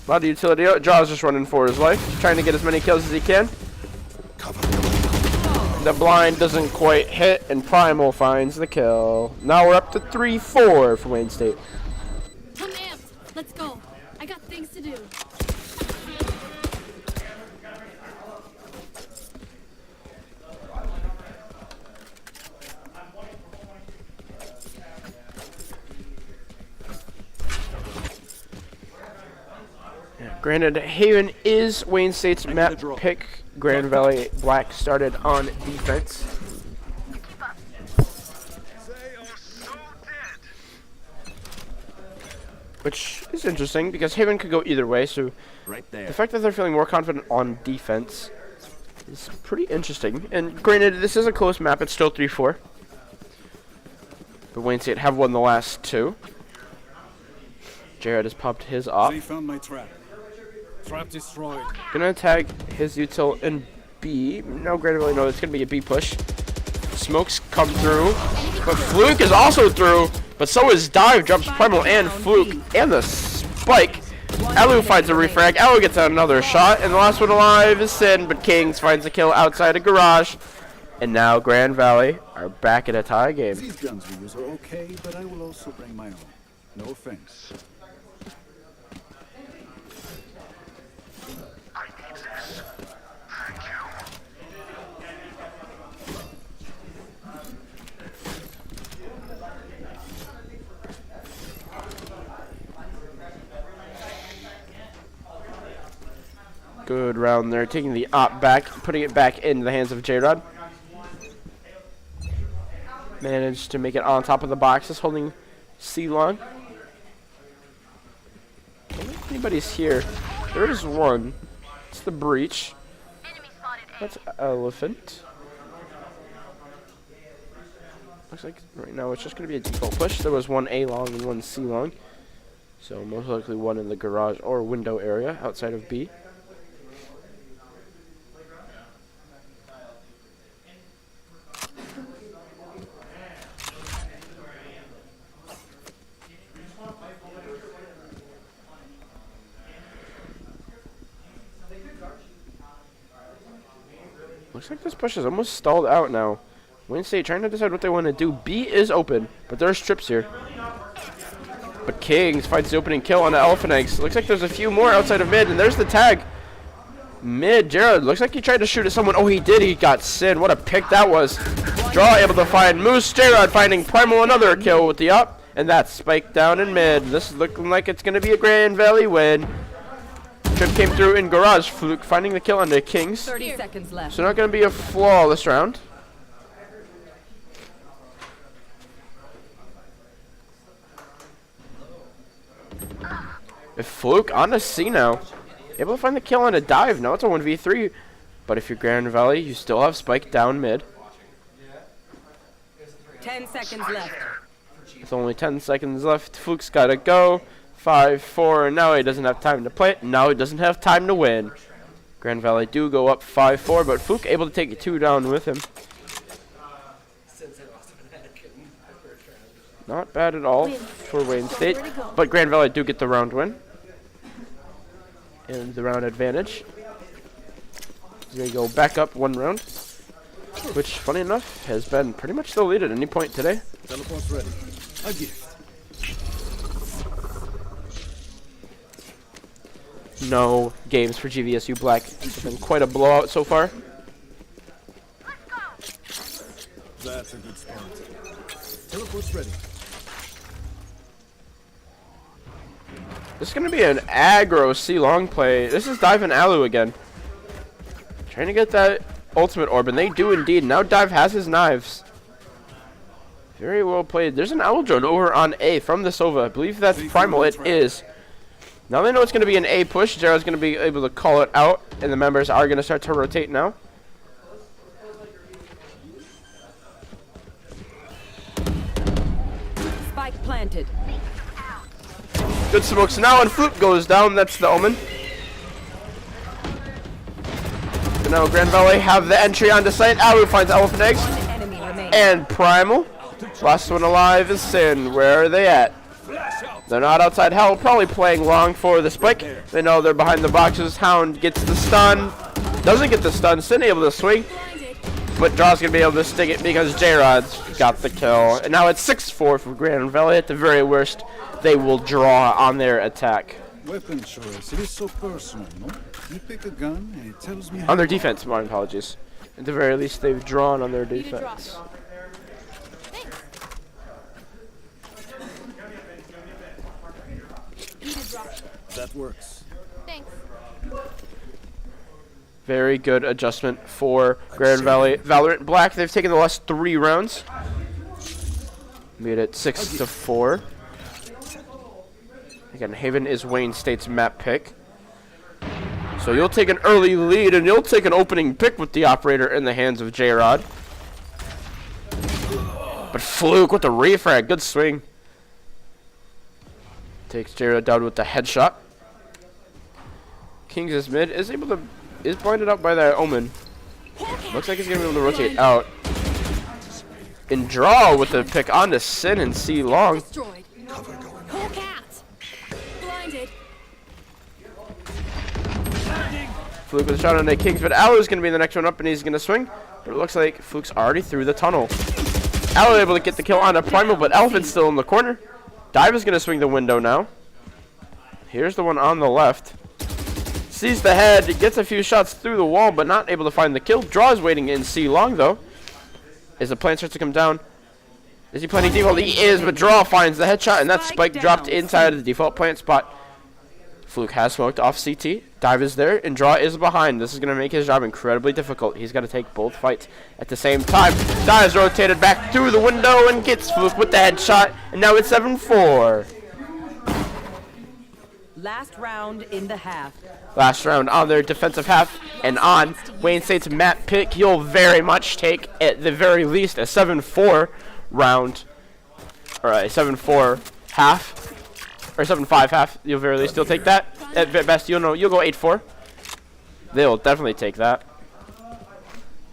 A lot of utility out. Draw's just running for his life, trying to get as many kills as he can. The blind doesn't quite hit, and Primal finds the kill. Now we're up to 3-4 for Wayne State. I'm amped. Let's go. I got things to do. Granted, Haven is Wayne State's map pick. Grand Valley Black started on defense. Which is interesting because Haven could go either way, so the fact that they're feeling more confident on defense is pretty interesting. And granted, this is a close map, it's still 3-4. But Wayne State have won the last 2. Jared has popped his off. They found my trap. Trap destroyed. Gonna tag his util in B. No, Grand Valley, no, it's gonna be a B push. Smokes come through, but Fluke is also through, but so is Dive, drops Primal and Fluke, and the spike. Alu finds a refrag, Alu gets another shot, and the last one alive is Sin, but Kings finds a kill outside a garage. And now Grand Valley are back at a tie game. These guns we use are okay, but I will also bring my own. No offense. Good round there, taking the op back, putting it back into the hands of J-Rod. Managed to make it on top of the boxes, holding C-Long. I don't think anybody's here. There is one. It's the Breach. That's Elephant. Looks like right now it's just going to be a default push. There was one A-Long and one C-Long. So most likely one in the garage or window area outside of B. Looks like this push is almost stalled out now. Wayne State trying to decide what they want to do. B is open, but there's trips here. But Kings finds the opening kill on the Elephant Eggs. Looks like there's a few more outside of mid, and there's the tag. Mid, Jared, looks like he tried to shoot at someone. Oh, he did. He got Sin. What a pick that was. Draw able to find Moose. Jared finding Primal another kill with the up, and that's spiked down in mid. This is looking like it's going to be a Grand Valley win. Trip came through in garage. Fluke finding the kill on the Kings. 30 seconds left. So not going to be a flawless round. If Fluke on to C now. Able to find the kill on a Dive. Now it's a 1v3. But if you're Grand Valley, you still have Spike down mid. 10 seconds left. With only 10 seconds left, Fluke's gotta go. 5-4, now he doesn't have time to play it. Now he doesn't have time to win. Grand Valley do go up 5-4, but Fluke able to take 2 down with him. Not bad at all for Wayne State, but Grand Valley do get the round win. And the round advantage. They go back up 1 round, which, funny enough, has been pretty much the lead at any point today. Teleport's ready. A gift. No games for GVSU Black. It's been quite a blowout so far. That's a good start. Teleport's ready. This is going to be an aggro C-long play. This is Dive and Alu again. Trying to get that ultimate orb, and they do indeed. Now Dive has his knives. Very well played. There's an owl drone over on A from the Sova. I believe that's Primal. It is. Now they know it's going to be an A push. Zero's going to be able to call it out, and the members are going to start to rotate now. Spike planted. Good smokes now, and Fluke goes down. That's the omen. So now Grand Valley have the entry onto site. Alu finds Elephant Eggs. One enemy remaining. And Primal. Last one alive is Sin. Where are they at? They're not outside hell, probably playing long for the spike. They know they're behind the boxes. Hound gets the stun. Doesn't get the stun. Sin able to swing. But Draw's going to be able to stick it because J-Rod's got the kill. And now it's 6-4 for Grand Valley. At the very worst, they will draw on their attack. Weapon choice. It is so personal, no? You pick a gun and it tells me On their defense, my apologies. At the very least, they've drawn on their defense. that works. Thanks. Very good adjustment for Grand Valley. Valorant Black, they've taken the last 3 rounds. Made it 6-4. Again, Haven is Wayne State's map pick. So you'll take an early lead, and you'll take an opening pick with the operator in the hands of J-Rod. But Fluke with the refrag. Good swing. Takes J-Rod down with the headshot. Kings is mid. Is blinded up by that omen. Looks like he's going to be able to rotate out. And draw with the pick onto Sin and C long. Destroyed. Whole cat. Blinded. Fluke with a shot on the Kings, but Alu's going to be the next one up, and he's going to swing. But it looks like Fluke's already through the tunnel. Alu able to get the kill on a Primal, but Elephant's still in the corner. Dive is going to swing the window now. Here's the one on the left. Sees the head, gets a few shots through the wall, but not able to find the kill. Draw is waiting in C long, though. As the plant starts to come down. Is he planting default? He is, but Draw finds the headshot, and that spike dropped inside of the default plant spot. Fluke has smoked off CT. Dive is there, and Draw is behind. This is going to make his job incredibly difficult. He's got to take both fights at the same time. Dive is rotated back through the window and gets Fluke with the headshot, and now it's 7-4. Last round in the half. Last round on their defensive half, and on Wayne State's map pick, you'll very much take, at the very least, a 7-4 round, or a 7-4 half, or 7-5 half. You'll very least, you'll take that. At best, you'll go 8-4. They'll definitely take that.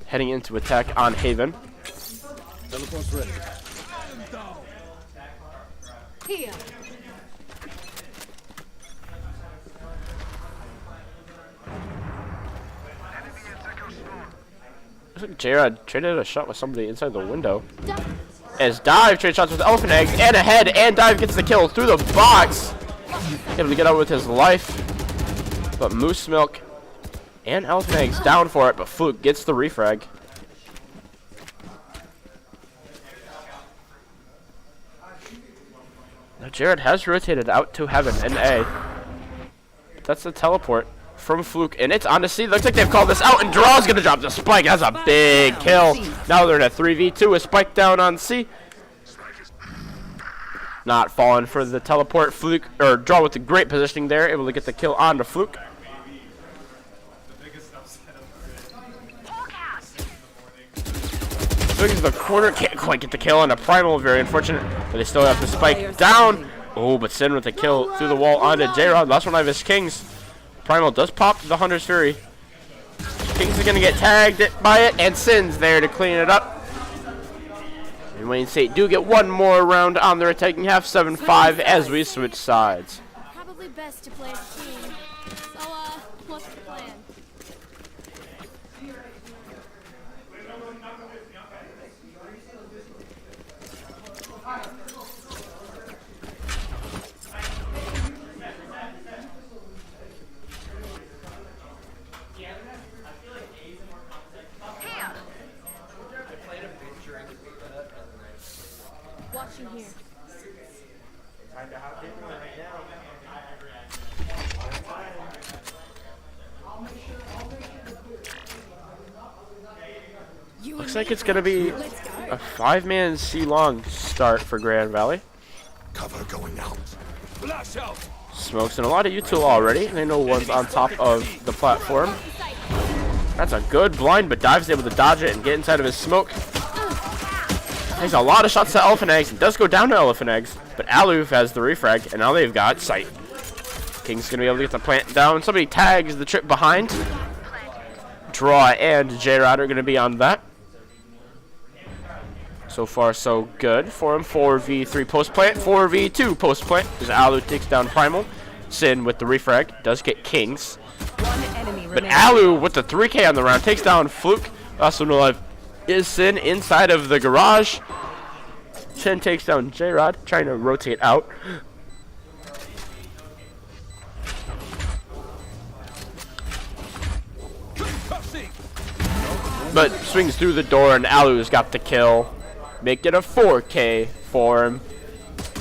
Heading into attack on Haven. Teleport's ready. Here. Looks like J-Rod traded a shot with somebody inside the window. As Dive trades shots with Elephant Eggs and a head, and Dive gets the kill through the box. Able to get out with his life. But Moose Milk and Elephant Eggs down for it, but Fluke gets the refrag. Now Jared has rotated out to Heaven and A. That's the teleport from Fluke, and it's on to C. Looks like they've called this out, and Draw's gonna drop the spike. That's a big kill. Now they're in a 3v2, a spike down on C. Not falling for the teleport. Fluke, or Draw with the great positioning there, able to get the kill on to Fluke. Fluke is the corner, can't quite get the kill on a Primal, very unfortunate. But they still have the spike down. Oh, but Sin with the kill through the wall onto J-Rod. Last one I have is Kings. Primal does pop the Hunter's Fury. Kings is going to get tagged by it, and Sin's there to clean it up. And Wayne State do get one more round on their attacking half, 7-5 as we switch sides. Probably best to play as team. So, what's the plan? Watching here. Looks like it's going to be a 5-man C-long start for Grand Valley. Cover going out. Flash out. Smokes and a lot of util already. They know one's on top of the platform. That's a good blind, but Dive's able to dodge it and get inside of his smoke. Takes a lot of shots to Elephant Eggs. It does go down to Elephant Eggs, but Aloof has the refrag, and now they've got sight. King's going to be able to get the plant down. Somebody tags the trip behind. Draw and J-Rod are going to be on that. So far, so good for him. 4v3 post plant, 4v2 post plant. As Alu takes down Primal. Sin with the refrag does get Kings. One enemy But remaining. Alu with the 3K on the round takes down Fluke. Also no life is Sin inside of the garage. Sin takes down J-Rod, trying to rotate out. But swings through the door and Alu's got the kill. Make it a 4K for him.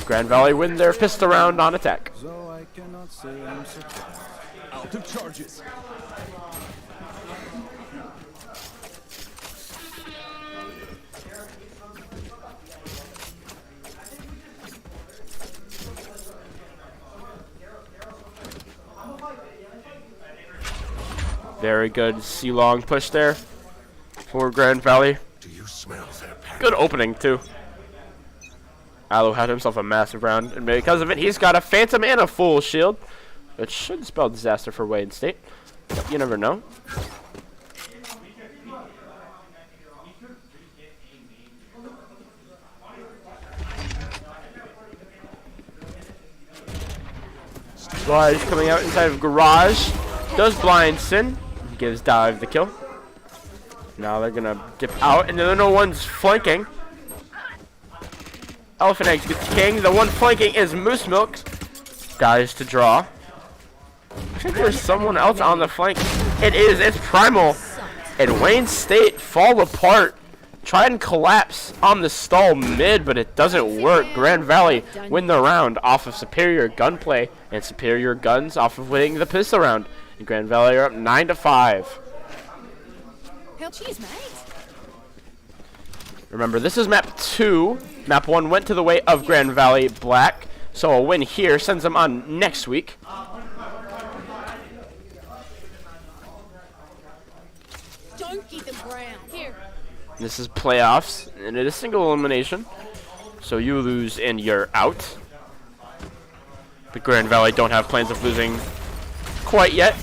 Grand Valley win their pistol round on attack. So I cannot say I'm surprised. Out of charges. Very good C-long push there for Grand Valley. Do you smell their pack? Good opening, too. Alu had himself a massive round, and because of it, he's got a Phantom and a full shield, which should spell disaster for Wayne State. But you never know. Garage coming out inside of Garage. Does blind Sin. Gives Dive the kill. Now they're gonna dip out, and then no one's flanking. Elephant Eggs gets King. The one flanking is Moose Milk. Dies to draw. I think there's someone else on the flank. It is. It's Primal. And Wayne State fall apart. Try and collapse on the stall mid, but it doesn't work. Grand Valley win the round off of superior gunplay and superior guns off of winning the pistol round. And Grand Valley are up 9-5. Hell cheese, mate. Remember, this is map 2. Map 1 went to the way of Grand Valley Black, so a win here sends them on next week. Don't give them ground. Here. This is playoffs, and it is single elimination, so you lose and you're out. But Grand Valley don't have plans of losing quite yet.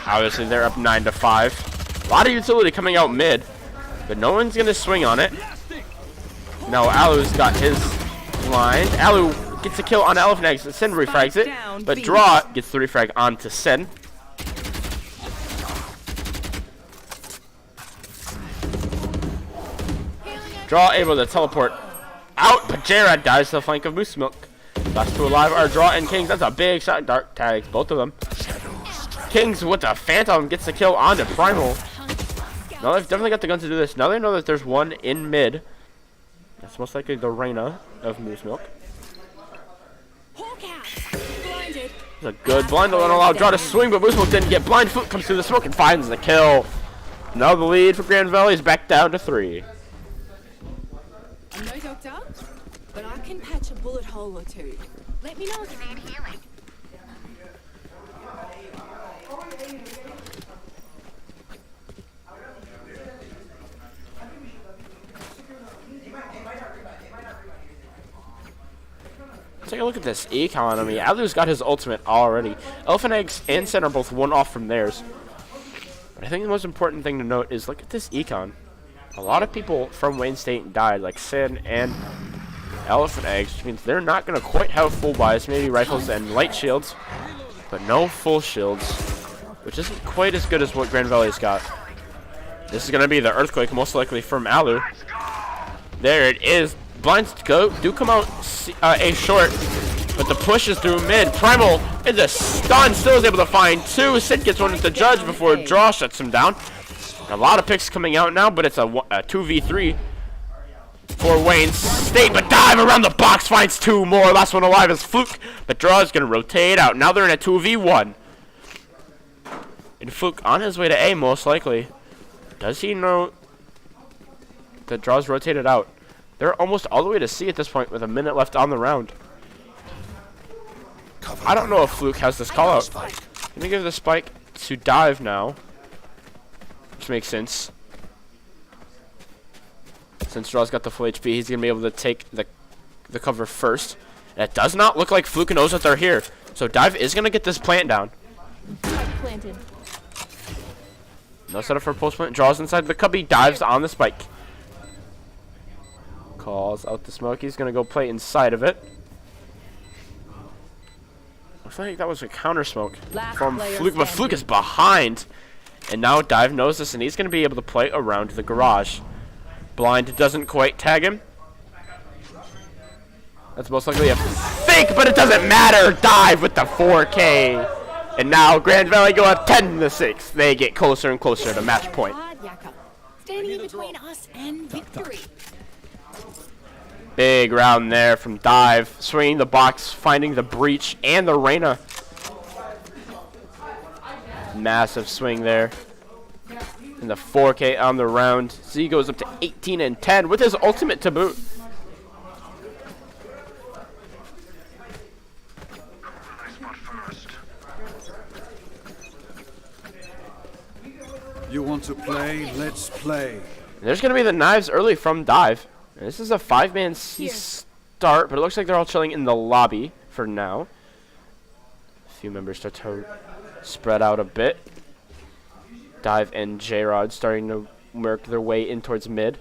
Obviously, they're up 9-5. A lot of utility coming out mid, but no one's gonna swing on it. Now Alu's got his blind. Alu gets a kill on Elephant Eggs. Sin refrags it, but Draw gets the refrag onto Sin. Draw able to teleport out, but J-Rod dies to the flank of Moose Milk. Last two alive are Draw and Kings. That's a big shot. Dark tags, both of them. Kings with the Phantom gets the kill onto Primal. Now they've definitely got the gun to do this. Now they know that there's one in mid. That's most likely the Reyna of Moose Milk. Blinded. It's a good blind to allow Draw to swing, but Moose Milk didn't get blind. Foot comes through the smoke and finds the kill. Now the lead for Grand Valley is back down to 3. I'm no doctor, but I can patch a bullet hole or two. Let me know if you need healing. take a look at this econ. I mean, Alu's got his ultimate already. Elephant Eggs and Sin are both one off from theirs. But I think the most important thing to note is look at this econ. A lot of people from Wayne State died, like Sin and Elephant Eggs, which means they're not going to quite have full buys, maybe rifles and light shields, but no full shields, which isn't quite as good as what Grand Valley's got. This is going to be the Earthquake, most likely from Alu. There it is. Blinds do come out A short, but the push is through mid. Primal is a stun, still is able to find two. Sid gets one with the judge before Draw shuts him down. A lot of picks coming out now, but it's a 2v3 for Wayne State. But Dive around the box finds two more. Last one alive is Fluke, but Draw is going to rotate out. Now they're in a 2v1. And Fluke on his way to A, most likely. Does he know that Draw's rotated out? They're almost all the way to C at this point with a minute left on the round. I don't know if Fluke has this call out. Let me give the spike to Dive now. Which makes sense. Since Draw's got the full HP, he's going to be able to take the cover first. And it does not look like Fluke knows that they're here. So Dive is going to get this plant down. Planted. No setup for post plant. Draws inside the cubby. Dives on the spike. Calls out the smoke. He's going to go play inside of it. Looks like that was a counter smoke from Fluke, but Fluke is behind. And now Dive knows this, and he's going to be able to play around the garage. Blind doesn't quite tag him. That's most likely a fake, but it doesn't matter. Dive with the 4K. And now Grand Valley go up 10-6. They get closer and closer to match point. Standing in between us and victory. Big round there from Dive. Swinging the box, finding the breach and the Reyna. Massive swing there. And the 4K on the round. Z goes up to 18-10 with his ultimate to boot. You want to play? Let's play. There's going to be the knives early from Dive. And this is a 5-man C start, but it looks like they're all chilling in the lobby for now. A few members start to spread out a bit. Dive and J-Rod starting to work their way in towards mid.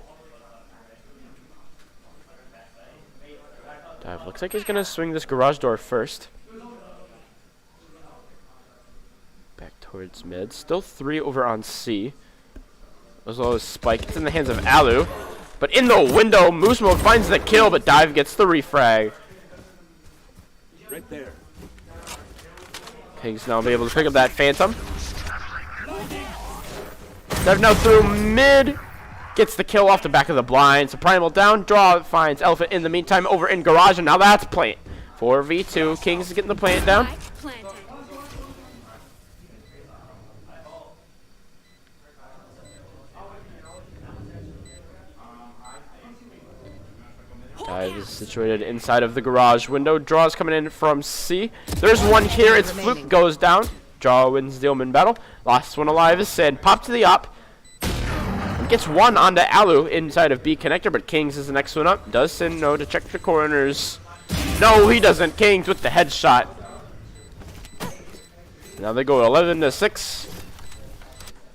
Dive looks like he's going to swing this garage door first. Back towards mid. Still 3 over on C. As well as Spike. It's in the hands of Alu. But in the window, Moose Mode finds the kill, but Dive gets the refrag. Right there. Kings now be able to pick up that Phantom. Dive now through mid. Gets the kill off the back of the blind. So Primal down. Draw finds Elephant in the meantime over in garage, and now that's plant. 4v2. Kings is getting the plant down. Dive is situated inside of the garage window. Draw's coming in from C. There's one here. It's Fluke goes down. Draw wins the Omen battle. Last one alive is Sid. Pop to the op. Gets one onto Alu inside of B connector, but Kings is the next one up. Does Sin know to check the corners? No, he doesn't. Kings with the headshot. Now they go 11-6.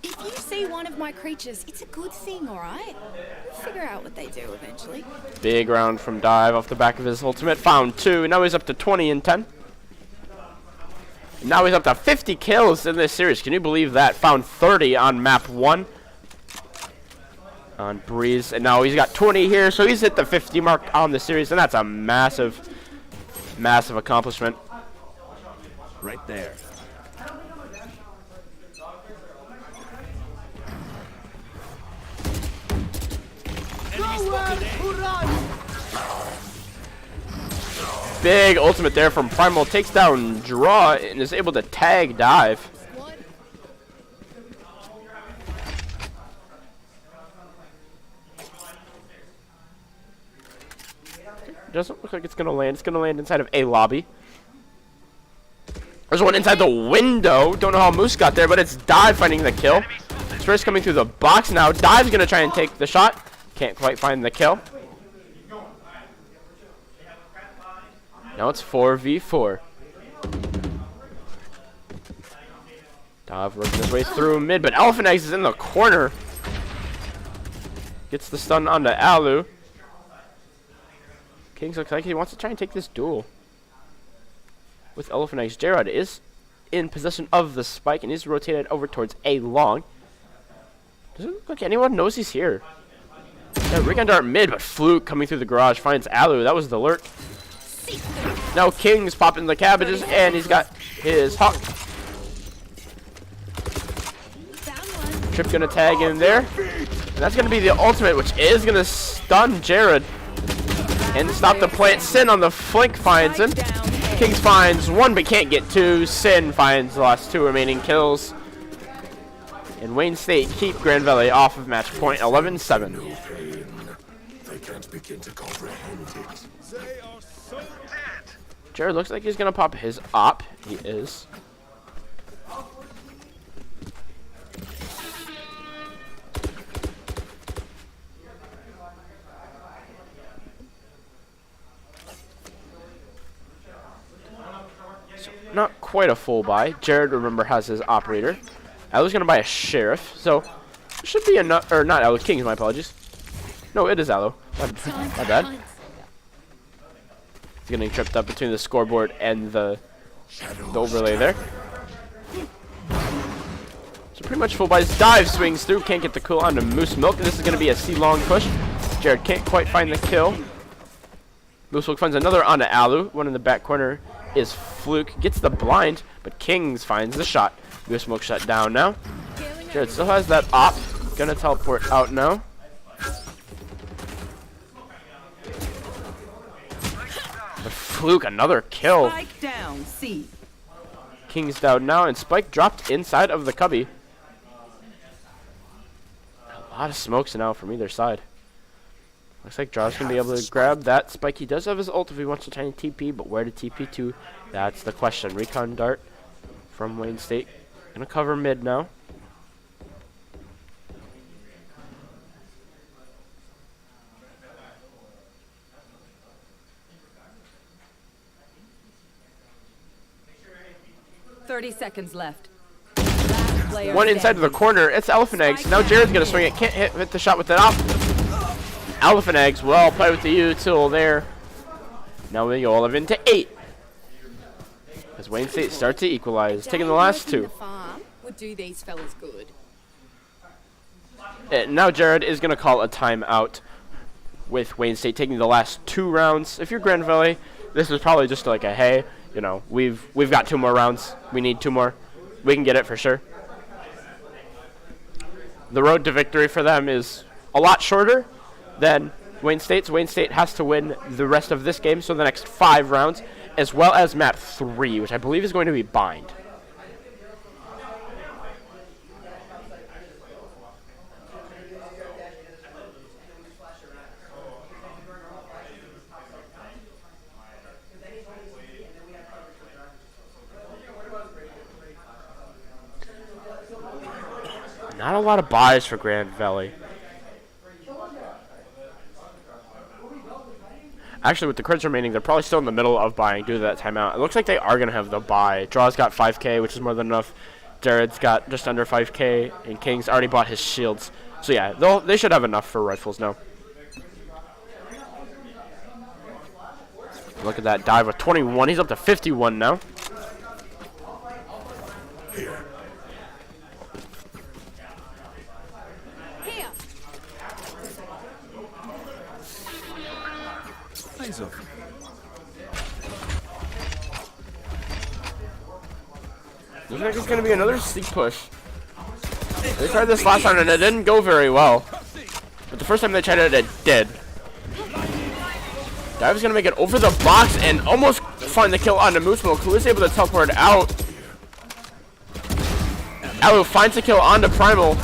If you see one of my creatures, it's a good thing, alright? We'll figure out what they do eventually. Big round from Dive off the back of his ultimate. Found 2. Now he's up to 20-10. Now he's up to 50 kills in this series. Can you believe that? Found 30 on map 1. On Breeze. And now he's got 20 here. So he's hit the 50 mark on the series. And that's a massive, massive accomplishment. Right there. Big ultimate there from Primal. Takes down Draw and is able to tag Dive. Doesn't look like it's going to land. It's going to land inside of A lobby. There's one inside the window. Don't know how Moose got there, but it's Dive finding the kill. First coming through the box now. Dive's going to try and take the shot. Can't quite find the kill. Now it's 4v4. Dav working his way through mid, but Elephant Eggs is in the corner. Gets the stun onto Alu. Kings looks like he wants to try and take this duel with Elephant Eggs. Jared is in possession of the spike and is rotated over towards A long. Doesn't look like anyone knows he's here. Yeah, Recon Dart mid, but Fluke coming through the garage finds Alu. That was the alert. Now King's popping the cabbages, and he's got his Hawk. Trip gonna tag in there. And that's gonna be the ultimate, which is gonna stun Jared. And stop the plant. Sin on the flank finds him. Kings finds one, but can't get two. Sin finds the last two remaining kills. And Wayne State keep Grand Valley off of match point 11-7. They can't begin to comprehend it. They are so dead. Jared looks like he's gonna pop his op. He is. So, not quite a full buy. Jared, remember, has his operator. Alu's gonna buy a sheriff, so should be enough. Or not Alu, Kings. My apologies. No, it is Alu. My bad. He's getting tripped up between the scoreboard and the overlay there. So pretty much full buys. Dive swings through. Can't get the cool onto Moose Milk. And this is going to be a C-long push. Jared can't quite find the kill. Moose Milk finds another onto Alu. One in the back corner is Fluke. Gets the blind, but Kings finds the shot. Moose Milk shut down now. Jared still has that op. Gonna teleport out now. But Fluke, another kill. Spike down, C. King's down now, and Spike dropped inside of the cubby. A lot of smokes now from either side. Looks like Jar's going to be able to grab that Spike. He does have his ult if he wants to try and TP, but where to TP to? That's the question. Recon Dart from Wayne State. Going to cover mid now. Seconds left. Last player One inside of the corner. It's Elephant Eggs. Now Jared's going to swing it. Can't hit the shot with it off. Elephant Eggs. Well, play with the util there. Now we go 11 to 8. As Wayne State starts to equalize. Taking the last two. Would do these fellas good. And now Jared is going to call a timeout with Wayne State taking the last 2 rounds. If you're Grand Valley, this is probably just like a, hey, you know, we've got 2 more rounds. We need 2 more. We can get it for sure. The road to victory for them is a lot shorter than Wayne State's. Wayne State has to win the rest of this game, so the next 5 rounds, as well as map 3, which I believe is going to be Bind. Not a lot of buys for Grand Valley. Actually, with the crits remaining, they're probably still in the middle of buying due to that timeout. It looks like they are going to have the buy. Draw's got 5k, which is more than enough. Jared's got just under 5k, and King's already bought his shields. So yeah, they should have enough for rifles now. Look at that dive with 21. He's up to 51 now. Here. Eyes off. Looks like it's going to be another sneak push. They tried this last time and it didn't go very well. But the first time they tried it, it did. Dive's going to make it over the box and almost find the kill onto Moose Milk, who is able to teleport out. Alu finds the kill onto Primal.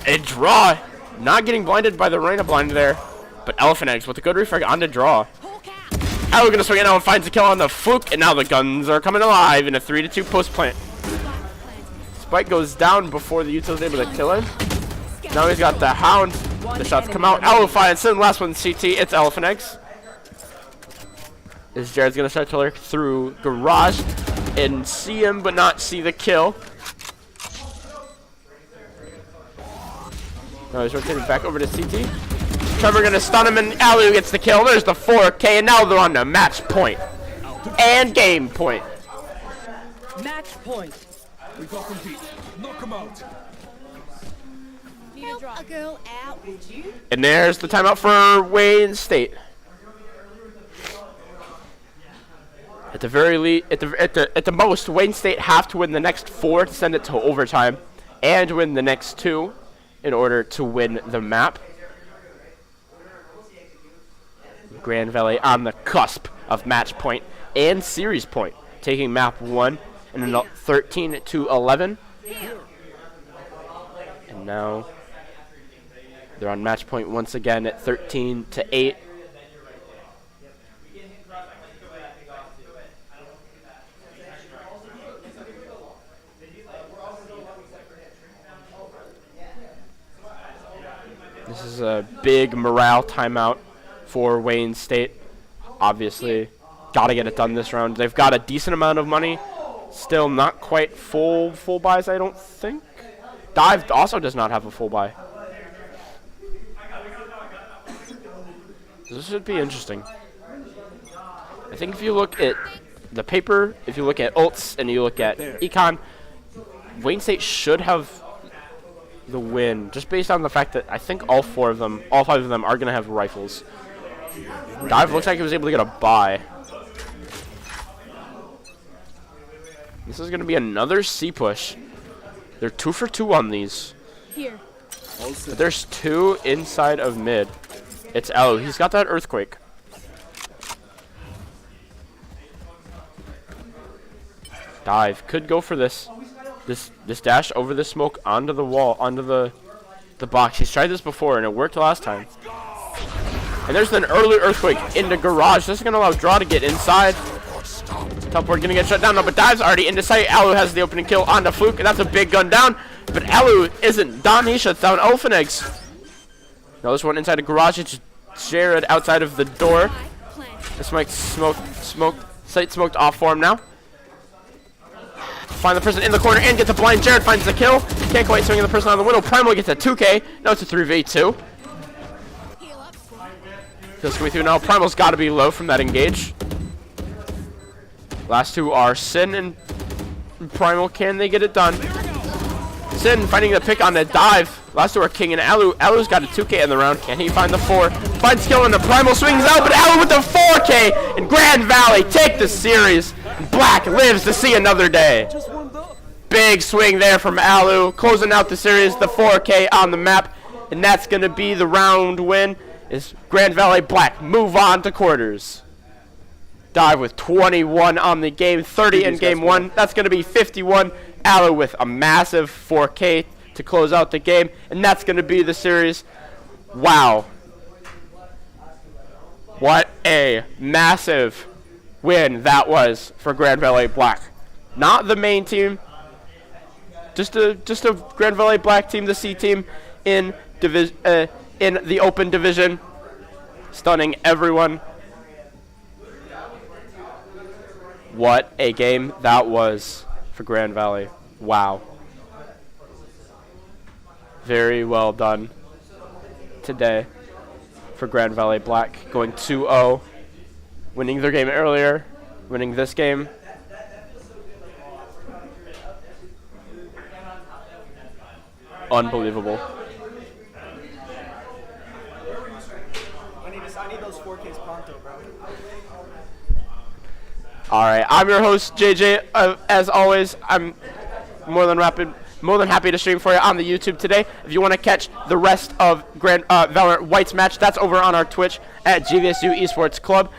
A draw. Not getting blinded by the Reina blind there. But Elephant Eggs with a good refrag onto draw. Alu gonna swing it now and finds a kill on the Fluke, and now the guns are coming alive in a 3-2 post plant. Spike goes down before the util is able to kill him. Now he's got the Hound. The shots come out. Alu finds him. Last one CT. It's Elephant Eggs. As Jared's going to start to lurk through garage and see him, but not see the kill. Now he's rotating back over to CT. Trevor going to stun him, and Alu gets the kill. There's the 4K, and now they're on the match point. And game point. Match point. We got them beat. Knock them out. Help a girl out, would you? And there's the timeout for Wayne State. At the very least, at the most, Wayne State have to win the next 4 to send it to overtime, and win the next 2 in order to win the map. Grand Valley on the cusp of match point and series point, taking map 1 and 13-11. And now they're on match point once again at 13-8. This is a big morale timeout for Wayne State. Obviously, got to get it done this round. They've got a decent amount of money. Still not quite full buys, I don't think. Dive also does not have a full buy. This should be interesting. I think if you look at the paper, if you look at ults, and you look at econ, Wayne State should have the win, just based on the fact that I think all 5 of them are going to have rifles. Dive looks like he was able to get a buy. This is going to be another C push. They're 2 for 2 on these. Here. But there's 2 inside of mid. It's Elo. He's got that earthquake. Dive could go for this. This dash over the smoke onto the wall, onto the box. He's tried this before and it worked last time. And there's an early earthquake into garage. This is going to allow Draw to get inside. Teleport going to get shut down. No, but Dive's already into sight. Alu has the opening kill onto Fluke, and that's a big gun down. But Alu isn't done. He shuts down Elephant Eggs. Now this one inside the garage. It's Jared outside of the door. This might sight smoked off for him now. Find the person in the corner and gets a blind. Jared finds the kill. Can't quite swing the person on the window. Primal gets a 2K. Now it's a 3v2. Feels coming through now. Primal's got to be low from that engage. Last 2 are Sin and Primal. Can they get it done? Sin finding the pick on the dive. Last 2 are King and Alu. Alu's got a 2K in the round. Can he find the 4? Finds skill and the Primal swings out, but Alu with the 4K and Grand Valley take the series. Black lives to see another day. Big swing there from Alu, closing out the series, the 4K on the map, and that's going to be the round win. Is Grand Valley Black move on to quarters. Dive with 21 on the game, 30 in game 1. That's going to be 51. Alu with a massive 4K to close out the game, and that's going to be the series. Wow. What a massive win that was for Grand Valley Black. Not the main team, just a Grand Valley Black team, the C team in the open division, stunning everyone. What a game that was for Grand Valley. Wow. Very well done today for Grand Valley Black, going 2-0, winning their game earlier, winning this game. Unbelievable. I need those 4Ks pronto, bro. All right, I'm your host, JJ. As always, I'm more than happy to stream for you on the YouTube today. If you want to catch the rest of Valorant White's match, that's over on our Twitch at GVSU Esports Club.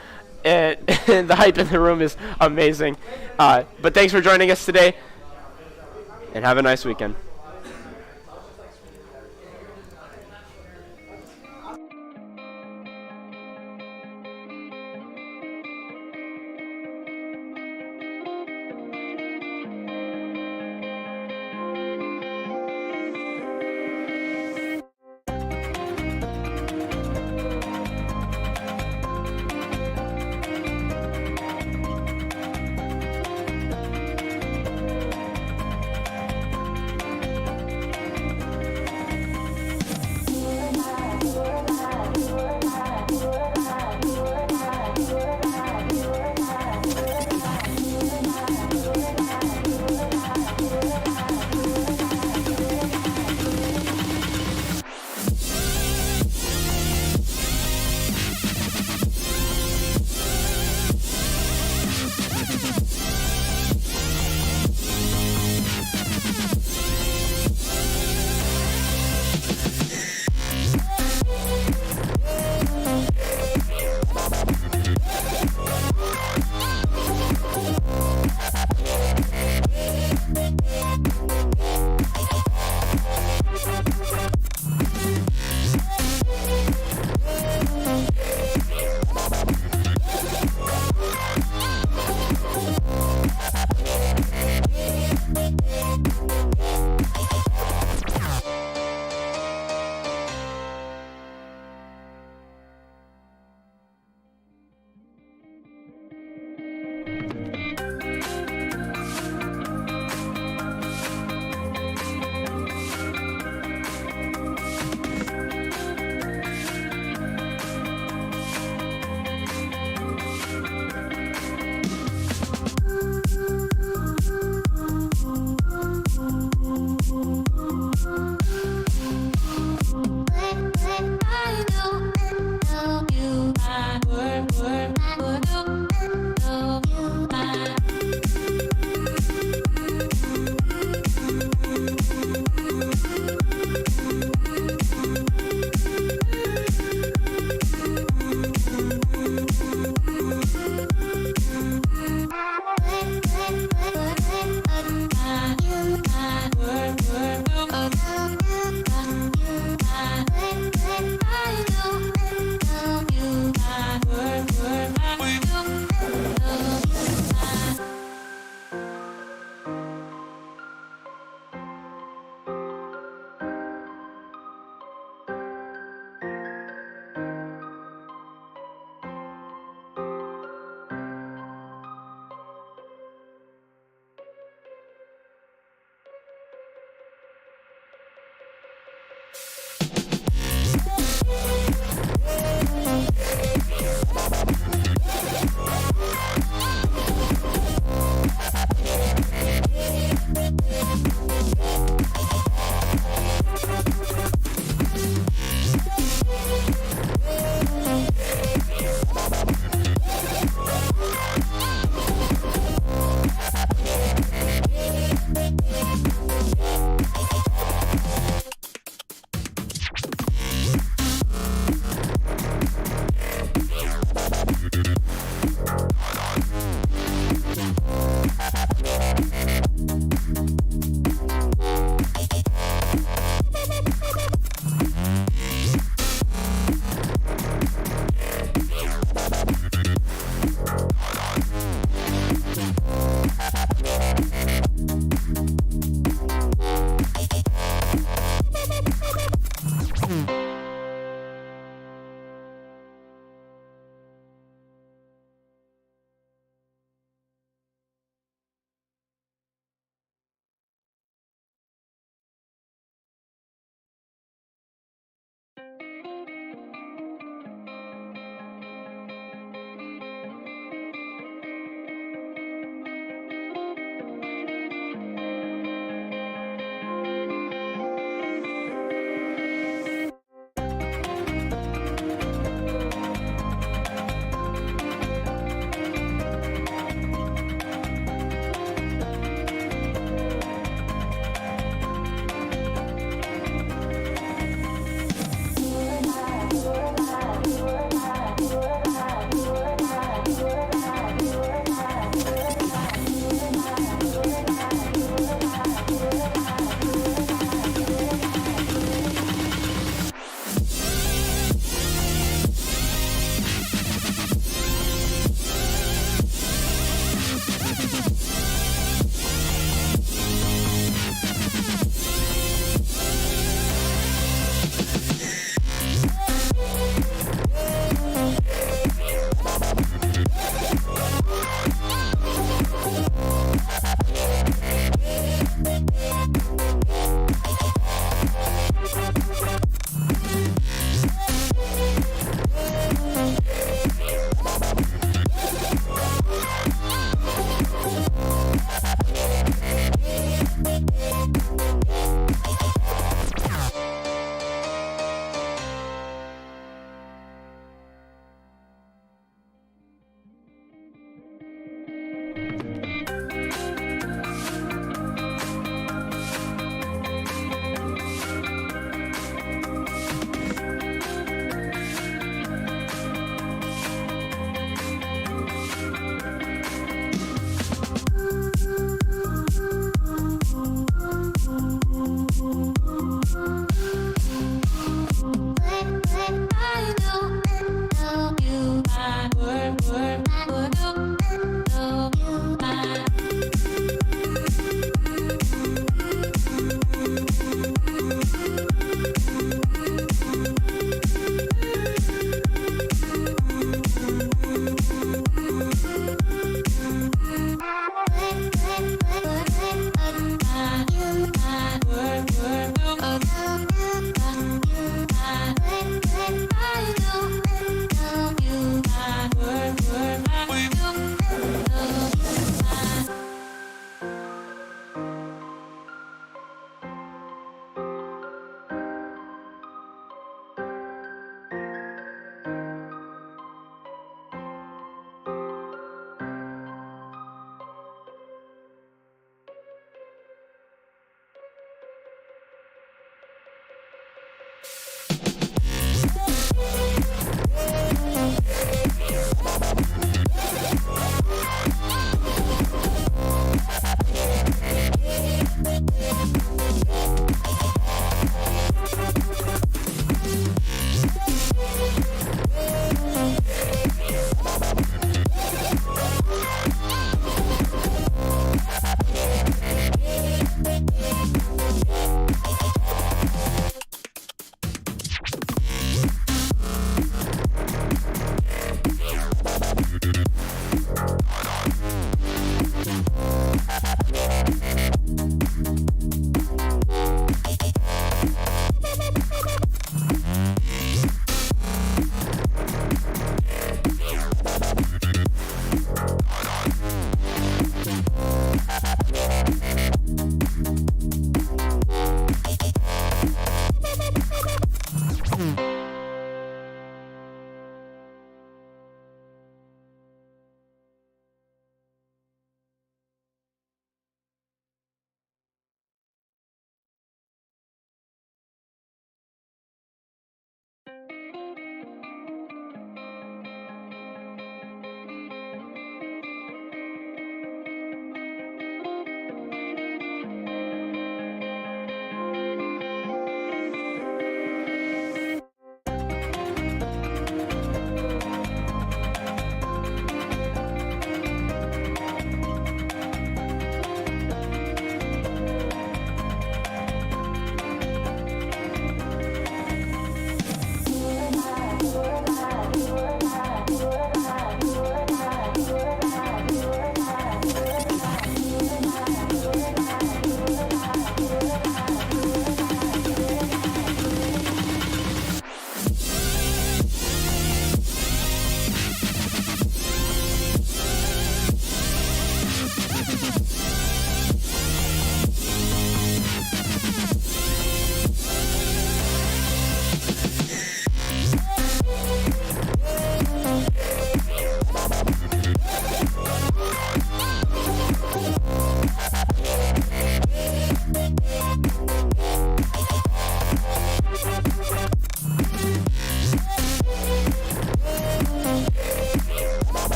And the hype in the room is amazing. But thanks for joining us today, and have a nice weekend.